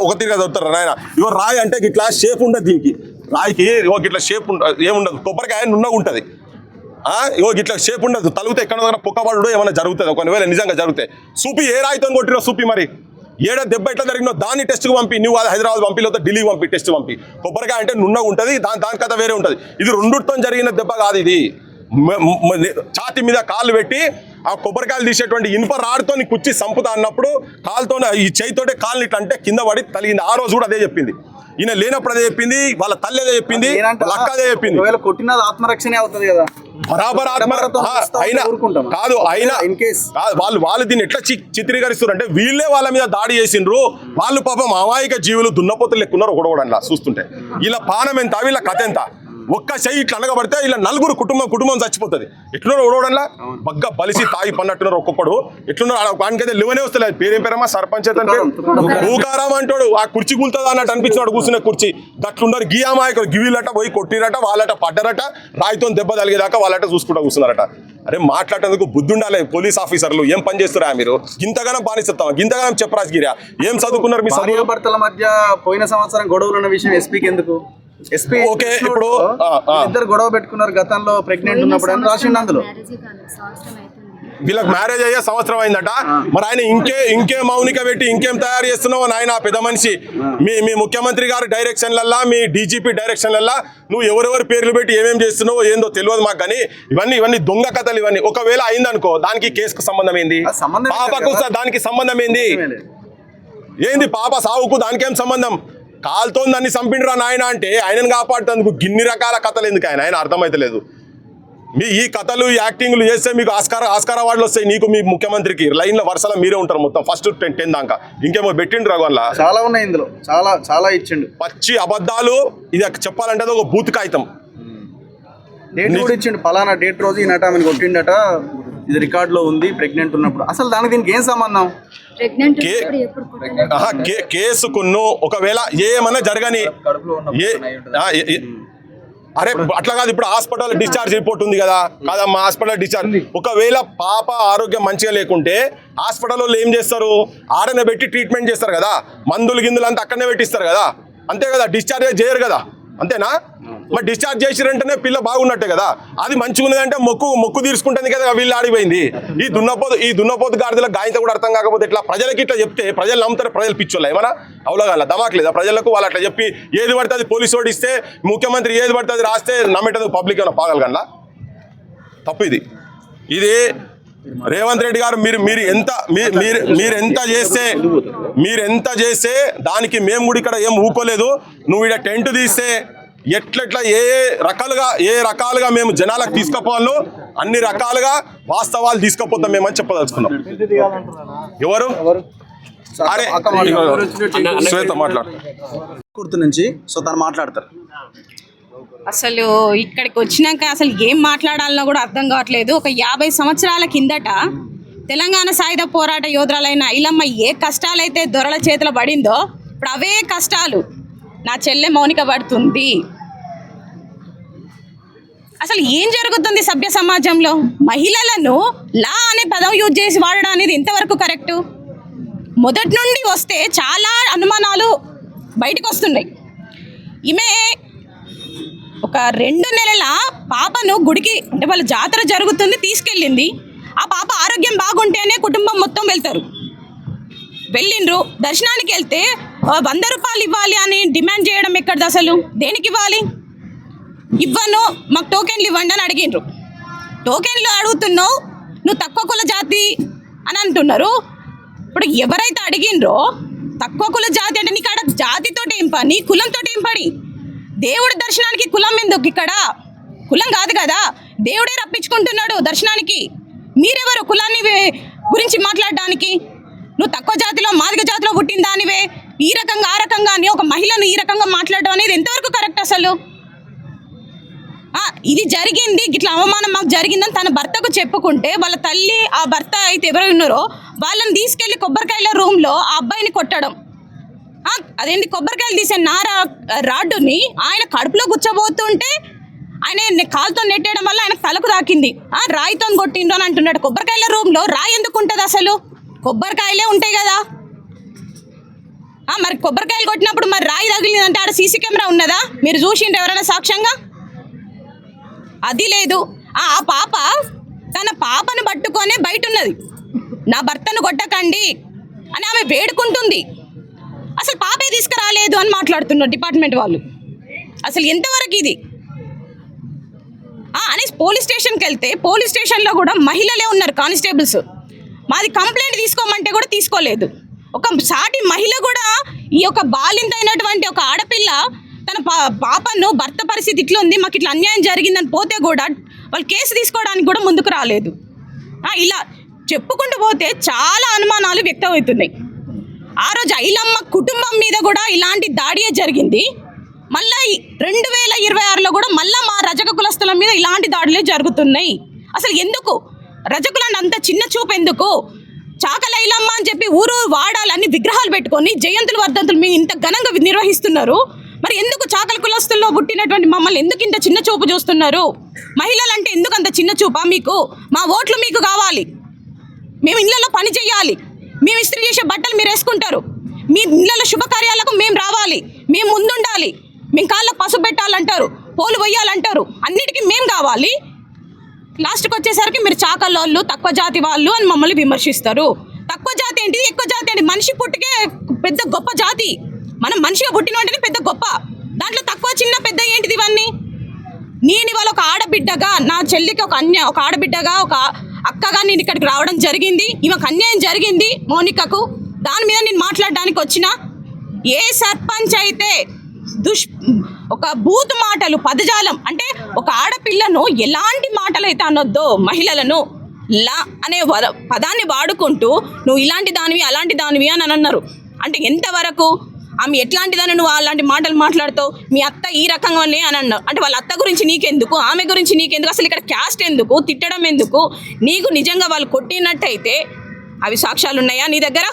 ఒక తీరుగా చదువుతారు ఆయన. ఇవో రాయి అంటే ఇట్లా షేప్ ఉండదు, దీనికి రాయికి ఇట్లా షేప్ ఏముండదు. కొబ్బరికాయ నున్నగా ఉంటుంది, ఇట్లా షేప్ ఉండదు. తలిగితే ఎక్కడ దగ్గర పొక్కబడు ఏమైనా జరుగుతుంది. ఒకవేళ నిజంగా జరిగితే చూపి ఏ రాయితో కొట్టిరో చూపి. మరి ఏడా దెబ్బ ఎట్లా జరిగినో దాన్ని టెస్ట్కి పంపి. నువ్వు అది హైదరాబాద్ పంపి, లేదా ఢిల్లీకి పంపి టెస్ట్ పంపి. కొబ్బరికాయ అంటే నున్నగా ఉంటుంది, దాని కథ వేరే ఉంటుంది. ఇది 2తో జరిగిన దెబ్బ కాదు. ఇది ఛాతి మీద కాళ్ళు పెట్టి ఆ కొబ్బరికాయలు తీసేటువంటి ఇనుప రాడుతో కుచ్చి సంపుతా అన్నప్పుడు కాలుతో ఈ చేయితోటే కాళ్ళని ఇట్లా అంటే కింద పడి తలిగింది. ఆ రోజు కూడా అదే చెప్పింది. ఈయన లేనప్పుడు అదే చెప్పింది, వాళ్ళ తల్లి అదే చెప్పింది, వాళ్ళ అక్క అదే చెప్పింది. కొట్టినది ఆత్మరక్షణే అవుతుంది కదా. బరాబర్ వాళ్ళు దీన్ని ఎట్లా చిత్రీకరిస్తారు అంటే వీళ్ళే వాళ్ళ మీద దాడి చేసిండ్రు. వాళ్ళు పాపం అమాయక జీవులు దున్నపోతులు లెక్కున్నారు. ఒకడోడలా చూస్తుంటే ఇలా పానం ఎంత, వీళ్ళ కథ ఎంత. ఒక్క చెయ్యి ఇట్లా అనగబడితే ఇలా 4 కుటుంబం చచ్చిపోతుంది. ఎట్లున్నారు ఓడోడల్లా బగ్గా బలిసి తాగి పన్నట్టున్నారు. ఒక్కొక్కడు ఎట్లున్నారు, వానికైతే లివనే వస్తలేదు. పేరేం పేరమ్మా సర్పంచ్ అయితే ఊకారాం అంటాడు. ఆ కుర్చీ కూలుతుంది అన్నట్టు అనిపించినాడు కూర్చునే కుర్చీ. గట్లున్నారు గీయామాయకులు. గివిలట పోయి కొట్టిరట, వాళ్ళట పడ్డరట, రాయితో దెబ్బ తలిగేదాకా వాళ్ళట చూసుకుంటూ కూర్చున్నారట. అరే మాట్లాడేందుకు బుద్ధి ఉండాలి. పోలీస్ ఆఫీసర్లు ఏం పని చేస్తారా మీరు? గింతగానం బానిస్తాం, గింతగానం చెప్పరాజగిరా. ఏం చదువుకున్నారు? మీ భర్తల మధ్య పోయిన సంవత్సరం గొడవలు ఉన్న విషయం ఎస్పీకి ఎందుకు? ఎస్పీ ఓకే, ఇప్పుడు ఇద్దరు గొడవ పెట్టుకున్నారు గతంలో ప్రెగ్నెంట్ ఉన్నప్పుడు అని రాసిండు అందులో. వీళ్ళకి మ్యారేజ్ అయ్యే సంవత్సరం అయిందట. మరి ఆయన ఇంకేం మౌనిక పెట్టి ఇంకేం తయారు చేస్తున్నావు నాయన పెద్ద మనిషి. మీ ముఖ్యమంత్రి గారి డైరెక్షన్లల్లా, మీ డీజీపీ డైరెక్షన్లల్లా నువ్వు ఎవరెవరి పేర్లు పెట్టి ఏమేం చేస్తున్నావో ఏందో తెలియదు మాకు. కానీ ఇవన్నీ దొంగ కథలు. ఇవన్నీ ఒకవేళ అయిందనుకో దానికి కేసుకు సంబంధం ఏంది? పాపకు దానికి సంబంధం ఏంది? ఏంది పాప సావుకు దానికేం సంబంధం? కాలుతో దాన్ని చంపిండ్రా నాయన అంటే ఆయనను కాపాడుతందుకు గిన్ని రకాల కథలు ఎందుకు ఆయన అర్థమైతలేదు. మీ ఈ కథలు ఈ యాక్టింగ్లు చేస్తే మీకు ఆస్కార్ అవార్డులు వస్తాయి. నీకు మీ ముఖ్యమంత్రికి లైన్లో వరుసలో మీరే ఉంటారు మొత్తం ఫస్ట్ 10 దాకా. ఇంకేమో పెట్టిండ్రు వల్ల చాలా ఉన్నాయి ఇందులో, చాలా ఇచ్చిండు. పచ్చి అబద్ధాలు. ఇది చెప్పాలంటే అది ఒక బూత్ కాగితం. డేట్ కూడా ఇచ్చిండు, పలానా డేట్ రోజు ఈయనట ఆమెను కొట్టిండట, ఇది రికార్డులో ఉంది ప్రెగ్నెంట్ ఉన్నప్పుడు. అసలు దానికి దీనికి ఏం సంబంధం? కేసుకున్ను ఒకవేళ ఏమన్నా జరగని అరే అట్లా కాదు. ఇప్పుడు హాస్పిటల్ డిశ్చార్జ్ రిపోర్ట్ ఉంది కదా, కాదమ్మా హాస్పిటల్ డిశ్చార్జ్. ఒకవేళ పాప ఆరోగ్యం మంచిగా లేకుంటే హాస్పిటల్ వాళ్ళు ఏం చేస్తారు? ఆడనే పెట్టి ట్రీట్మెంట్ చేస్తారు కదా, మందులు గిందులు అంతా అక్కడనే పెట్టిస్తారు కదా, అంతే కదా. డిశ్చార్జ్ చేయరు కదా, అంతేనా? మరి డిశ్చార్జ్ చేసిరంటేనే పిల్ల బాగున్నట్టే కదా. అది మంచిగా ఉన్నదంటే మొక్కు తీర్చుకుంటుంది కదా. వీళ్ళు ఆడిపోయింది. ఈ దున్నపోతు గాడిదలకు గాయంత కూడా అర్థం కాకపోతే ఇట్లా ప్రజలకి ఇట్లా చెప్తే ప్రజలు నమ్ముతారు. ప్రజలు పిచ్చోళ్ళు ఏమన్నా అవలగాల దమాకలేదా ప్రజలకు? వాళ్ళు అట్లా చెప్పి ఏది పడుతుంది పోలీసు ఓడిస్తే, ముఖ్యమంత్రి ఏది పడుతుంది రాస్తే నమ్మేటది పబ్లిక్ ఏమైనా పాగలగల్లా? తప్పు ఇది. రేవంత్ రెడ్డి గారు మీరు ఎంత చేస్తే దానికి మేము కూడా ఇక్కడ ఏం ఊకోలేదు. నువ్వు ఇక్కడ టెంట్ తీస్తే ఎట్లెట్లా ఏ రకాలుగా మేము జనాలకు తీసుకుపోవాలో అన్ని రకాలుగా వాస్తవాలు తీసుకుపోతాం మేమని చెప్పదలుచుకున్నాం. ఎవరు? అరే శ్వేత మాట్లాడు కుర్తు నుంచి. సో తను మాట్లాడతారు. అసలు ఇక్కడికి వచ్చినాక అసలు ఏం మాట్లాడాలన్నా కూడా అర్థం కావట్లేదు. ఒక 50 సంవత్సరాల కిందట తెలంగాణ సాయుధ పోరాట యోధురాలైన ఐలమ్మ ఏ కష్టాలైతే దొరల చేతిలో పడిందో ఇప్పుడు అవే కష్టాలు నా చెల్లె మౌనిక పడుతుంది. అసలు ఏం జరుగుతుంది సభ్య సమాజంలో? మహిళలను లా అనే పదం యూజ్ చేసి వాడడం అనేది ఎంతవరకు కరెక్టు? మొదటి నుండి వస్తే చాలా అనుమానాలు బయటకు వస్తున్నాయి. ఈమె ఒక 2 నెలల పాపను గుడికి, అంటే వాళ్ళ జాతర జరుగుతుంది, తీసుకెళ్ళింది. ఆ పాప ఆరోగ్యం బాగుంటేనే కుటుంబం మొత్తం వెళ్ళిండ్రు. దర్శనానికి వెళ్తే 100 రూపాయలు ఇవ్వాలి అని డిమాండ్ చేయడం ఎక్కడిది అసలు? దేనికి ఇవ్వాలి? ఇవ్వను, మాకు టోకెన్లు ఇవ్వండి అని అడిగిండ్రు. టోకెన్లు అడుగుతున్నావు, నువ్వు తక్కువ కుల జాతి అని అంటున్నారు. ఇప్పుడు ఎవరైతే అడిగిండ్రో తక్కువ కుల జాతి అంటే నీకు ఆడ జాతితో ఏం పని, కులంతో ఏం పని? దేవుడి దర్శనానికి కులం ఎందుకు? ఇక్కడ కులం కాదు కదా, దేవుడే రప్పించుకుంటున్నాడు దర్శనానికి. మీరెవరు కులాన్ని గురించి మాట్లాడడానికి? నువ్వు తక్కువ జాతిలో మాదిగ జాతిలో పుట్టిన దానివే ఈ రకంగా ఆ రకంగా అని ఒక మహిళను ఈ రకంగా మాట్లాడడం అనేది ఎంతవరకు కరెక్ట్ అసలు? ఇది జరిగింది, ఇట్లా అవమానం మాకు జరిగిందని తన భర్తకు చెప్పుకుంటే వాళ్ళ తల్లి, ఆ భర్త అయితే ఎవరు ఉన్నారో వాళ్ళని తీసుకెళ్లి కొబ్బరికాయల రూమ్లో ఆ అబ్బాయిని కొట్టడం. అదేంటి, కొబ్బరికాయలు తీసే రాడ్డుని ఆయన కడుపులో గుచ్చబోతుంటే ఆయన కాలుతో నెట్టేయడం వల్ల ఆయన తలకు తాకింది. రాయితో కొట్టిండు అని అంటున్నాడు. కొబ్బరికాయల రూమ్లో రాయి ఎందుకు ఉంటుంది అసలు? కొబ్బరికాయలే ఉంటాయి కదా. మరి కొబ్బరికాయలు కొట్టినప్పుడు మరి రాయి తగిలిందంటే ఆడ సీసీ కెమెరా ఉన్నదా? మీరు చూసిండ్రు ఎవరైనా సాక్ష్యంగా? అది లేదు. ఆ పాప తన పాపను పట్టుకొనే బయట ఉన్నది. నా భర్తను కొట్టకండి అని ఆమె వేడుకుంటుంది. అసలు పాపే తీసుకురాలేదు అని మాట్లాడుతున్నారు డిపార్ట్మెంట్ వాళ్ళు. అసలు ఎంతవరకు ఇది అని పోలీస్ స్టేషన్కి వెళ్తే పోలీస్ స్టేషన్లో కూడా మహిళలే ఉన్నారు, కానిస్టేబుల్స్. మాది కంప్లైంట్ తీసుకోమంటే కూడా తీసుకోలేదు. ఒక సాటి మహిళ కూడా, ఈ యొక్క బాలింత అయినటువంటి ఒక ఆడపిల్ల తన పాపను భర్త పరిస్థితి ఇట్లా ఉంది, మాకు ఇట్లా అన్యాయం జరిగిందని పోతే కూడా వాళ్ళు కేసు తీసుకోవడానికి కూడా ముందుకు రాలేదు. ఇలా చెప్పుకుంటూ పోతే చాలా అనుమానాలు వ్యక్తమవుతున్నాయి. ఆ రోజు ఐలమ్మ కుటుంబం మీద కూడా ఇలాంటి దాడియే జరిగింది. మళ్ళీ 2026లో కూడా మళ్ళీ మా రజక కులస్తుల మీద ఇలాంటి దాడులే జరుగుతున్నాయి. అసలు ఎందుకు రజకులను అంత చిన్న చూపు ఎందుకు? చాకల ఐలమ్మ అని చెప్పి ఊరు వాడాలని విగ్రహాలు పెట్టుకొని జయంతులు వర్ధంతులు మీరు ఇంత ఘనంగా నిర్వహిస్తున్నారు. మరి ఎందుకు చాకల కులస్తుల్లో పుట్టినటువంటి మమ్మల్ని ఎందుకు ఇంత చిన్న చూపు చూస్తున్నారు? మహిళలంటే ఎందుకు అంత చిన్న చూపా మీకు? మా ఓట్లు మీకు కావాలి, మేము ఇళ్ళలో పని చేయాలి, మేము ఇస్త్రీ చేసే బట్టలు మీరు వేసుకుంటారు, మీ ఇళ్ళలో శుభకార్యాలకు మేము రావాలి, మేము ముందుండాలి, మేము కాళ్ళకు పసుపు పెట్టాలంటారు, పోలు పోయాలంటారు, అన్నిటికీ మేము కావాలి. లాస్ట్కి వచ్చేసరికి మీరు చాకలోళ్ళు, తక్కువ జాతి వాళ్ళు అని మమ్మల్ని విమర్శిస్తారు. తక్కువ జాతి ఏంటిది, ఎక్కువ జాతి ఏంటి? మనిషి పుట్టుకే పెద్ద గొప్ప జాతి. మనం మనిషిగా పుట్టిన వెంటనే పెద్ద గొప్ప. దాంట్లో తక్కువ చిన్న పెద్ద ఏంటిది ఇవన్నీ? నేను ఇవాళ ఒక ఆడబిడ్డగా, నా చెల్లికి ఒక ఆడబిడ్డగా, ఒక అక్కగా నేను ఇక్కడికి రావడం జరిగింది. ఈమెకు అన్యాయం జరిగింది మౌనికకు. దాని మీద నేను మాట్లాడడానికి వచ్చిన. ఏ సర్పంచ్ అయితే ఒక బూతు మాటలు, పదజాలం, అంటే ఒక ఆడపిల్లను ఎలాంటి మాటలు అయితే అనొద్దో, మహిళలను లా అనే పదాన్ని వాడుకుంటూ నువ్వు ఇలాంటి దానివి అలాంటి దానివి అని అన్నారు. అంటే ఎంతవరకు? ఆమె ఎట్లాంటి దాన్ని నువ్వు అలాంటి మాటలు మాట్లాడుతావు? మీ అత్త ఈ రకంగానే అని అన్నారు. అంటే వాళ్ళ అత్త గురించి నీకెందుకు, ఆమె గురించి నీకెందుకు? అసలు ఇక్కడ క్యాస్ట్ ఎందుకు, తిట్టడం ఎందుకు? నీకు నిజంగా వాళ్ళు కొట్టినట్టయితే అవి సాక్ష్యాలు ఉన్నాయా నీ దగ్గర?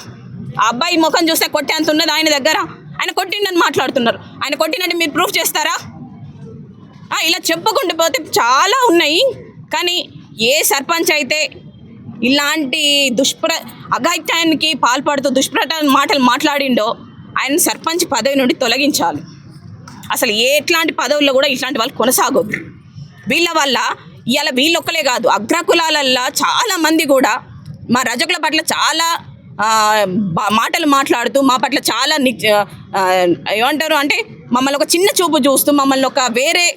ఆ అబ్బాయి ముఖం చూస్తే కొట్టేంత ఉన్నది ఆయన దగ్గర. ఆయన కొట్టిండని మాట్లాడుతున్నారు. ఆయన కొట్టినట్టు మీరు ప్రూఫ్ చేస్తారా? ఇలా చెప్పుకుంటూ పోతే చాలా ఉన్నాయి. కానీ ఏ సర్పంచ్ అయితే ఇలాంటి అఘాయిత్యానికి పాల్పడుతూ మాటలు మాట్లాడిండో ఆయన సర్పంచ్ పదవి నుండి తొలగించాలి. అసలు ఎట్లాంటి పదవుల్లో కూడా ఇట్లాంటి వాళ్ళు కొనసాగొద్దు. వీళ్ళ వల్ల ఇవాళ వీళ్ళొక్కలే కాదు, అగ్రకులాలల్లో చాలామంది కూడా మా రజకుల పట్ల చాలా మాటలు మాట్లాడుతూ, మా పట్ల చాలా ఏమంటారు అంటే మమ్మల్ని ఒక చిన్న చూపు చూస్తూ, మమ్మల్ని ఒక వేరే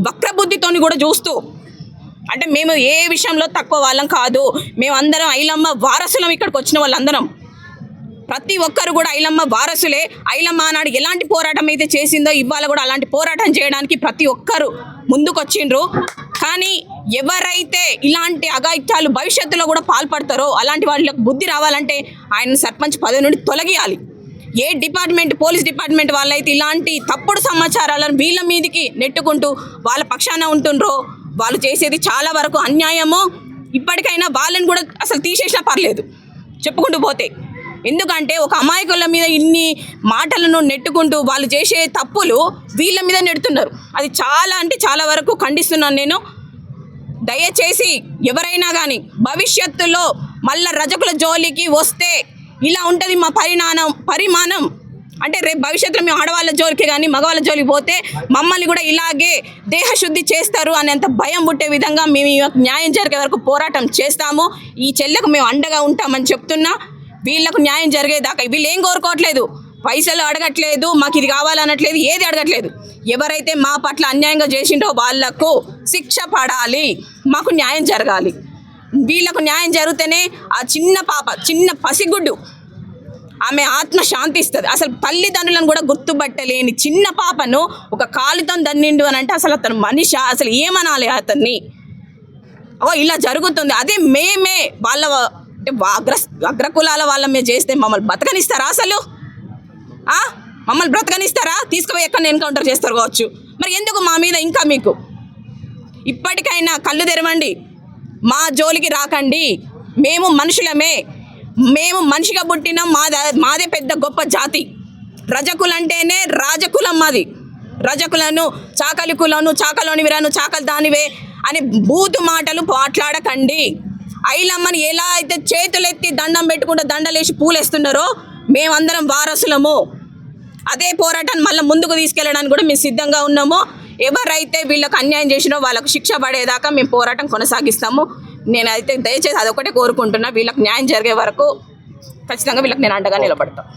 వక్రబుద్ధితోని కూడా చూస్తూ, అంటే మేము ఏ విషయంలో తక్కువ వాళ్ళం కాదు, మేమందరం ఐలమ్మ వారసులం. ఇక్కడికి వచ్చిన వాళ్ళందరం ప్రతి ఒక్కరు కూడా ఐలమ్మ వారసులే. ఐలమ్మ ఆనాడు ఎలాంటి పోరాటం అయితే చేసిందో ఇవాళ కూడా అలాంటి పోరాటం చేయడానికి ప్రతి ఒక్కరు ముందుకొచ్చిండ్రు. కానీ ఎవరైతే ఇలాంటి అఘాయిత్యాలు భవిష్యత్తులో కూడా పాల్పడతారో అలాంటి వాళ్ళకి బుద్ధి రావాలంటే ఆయన సర్పంచ్ పదవి నుండి తొలగియాలి. ఏ డిపార్ట్మెంట్, పోలీస్ డిపార్ట్మెంట్ వాళ్ళైతే ఇలాంటి తప్పుడు సమాచారాలను వీళ్ళ మీదకి నెట్టుకుంటూ వాళ్ళ పక్షాన ఉంటుండ్రో వాళ్ళు చేసేది చాలా వరకు అన్యాయమో. ఇప్పటికైనా వాళ్ళని కూడా అసలు తీసేసినా పర్లేదు చెప్పుకుంటూ పోతే. ఎందుకంటే ఒక అమాయకుల మీద ఇన్ని మాటలను నెట్టుకుంటూ వాళ్ళు చేసే తప్పులు వీళ్ళ మీద నెడుతున్నారు. అది చాలా అంటే చాలా వరకు ఖండిస్తున్నాను నేను. దయచేసి ఎవరైనా కానీ భవిష్యత్తులో మళ్ళీ రజకుల జోలికి వస్తే ఇలా ఉంటుంది మా పరిమాణం. అంటే రేపు భవిష్యత్తులో మేము ఆడవాళ్ళ జోలికి కానీ మగవాళ్ళ జోలికి పోతే మమ్మల్ని కూడా ఇలాగే దేహశుద్ధి చేస్తారు అనేంత భయం పుట్టే విధంగా మేము న్యాయం జరిగే వరకు పోరాటం చేస్తాము. ఈ చెల్లెకు మేము అండగా ఉంటామని చెప్తున్నా. వీళ్ళకు న్యాయం జరిగేదాకా వీళ్ళు ఏం కోరుకోవట్లేదు, పైసలు అడగట్లేదు, మాకు ఇది కావాలనట్లేదు, ఏది అడగట్లేదు. ఎవరైతే మా పట్ల అన్యాయంగా చేసిండో వాళ్లకు శిక్ష పడాలి, మాకు న్యాయం జరగాలి. వీళ్ళకు న్యాయం జరిగితేనే ఆ చిన్న పాప, చిన్న పసిగుడ్డు, ఆమె ఆత్మ శాంతిస్తుంది. అసలు తల్లిదండ్రులను కూడా గుర్తుపట్టలేని చిన్న పాపను ఒక కాలుతో దన్నిండు అని అంటే అసలు అతను మనిషి, అసలు ఏమనాలి అతన్ని? ఇలా జరుగుతుంది. అదే మేమే వాళ్ళ అంటే అగ్రకులాల వాళ్ళ మీద చేస్తే మమ్మల్ని బ్రతకనిస్తారా? అసలు మమ్మల్ని బ్రతకనిస్తారా? తీసుకుపోయి ఎక్కడ ఎన్కౌంటర్ చేస్తారు కావచ్చు. మరి ఎందుకు మా మీద ఇంకా మీకు? ఇప్పటికైనా కళ్ళు తెరవండి, మా జోలికి రాకండి. మేము మనుషులమే, మేము మనిషిగా పుట్టినాం. మాదే పెద్ద గొప్ప జాతి. రజకులంటేనే రాజకులం మాది. రజకులను చాకలి కులను, చాకలోని విరాను, చాకలి దానివే అని బూతు మాటలు మాట్లాడకండి. ఐలమ్మని ఎలా అయితే చేతులెత్తి దండం పెట్టుకుంటూ దండలేసి పూలేస్తున్నారో మేమందరం వారసులము. అదే పోరాటాన్ని మళ్ళీ ముందుకు తీసుకెళ్ళడానికి కూడా మేము సిద్ధంగా ఉన్నాము. ఎవరైతే వీళ్ళకు అన్యాయం చేసినో వాళ్ళకు శిక్ష పడేదాకా మేము పోరాటం కొనసాగిస్తాము. నేనైతే దయచేసి అదొకటే కోరుకుంటున్నా, వీళ్ళకి న్యాయం జరిగే వరకు ఖచ్చితంగా వీళ్ళకి నేను అండగా నిలబడతాను.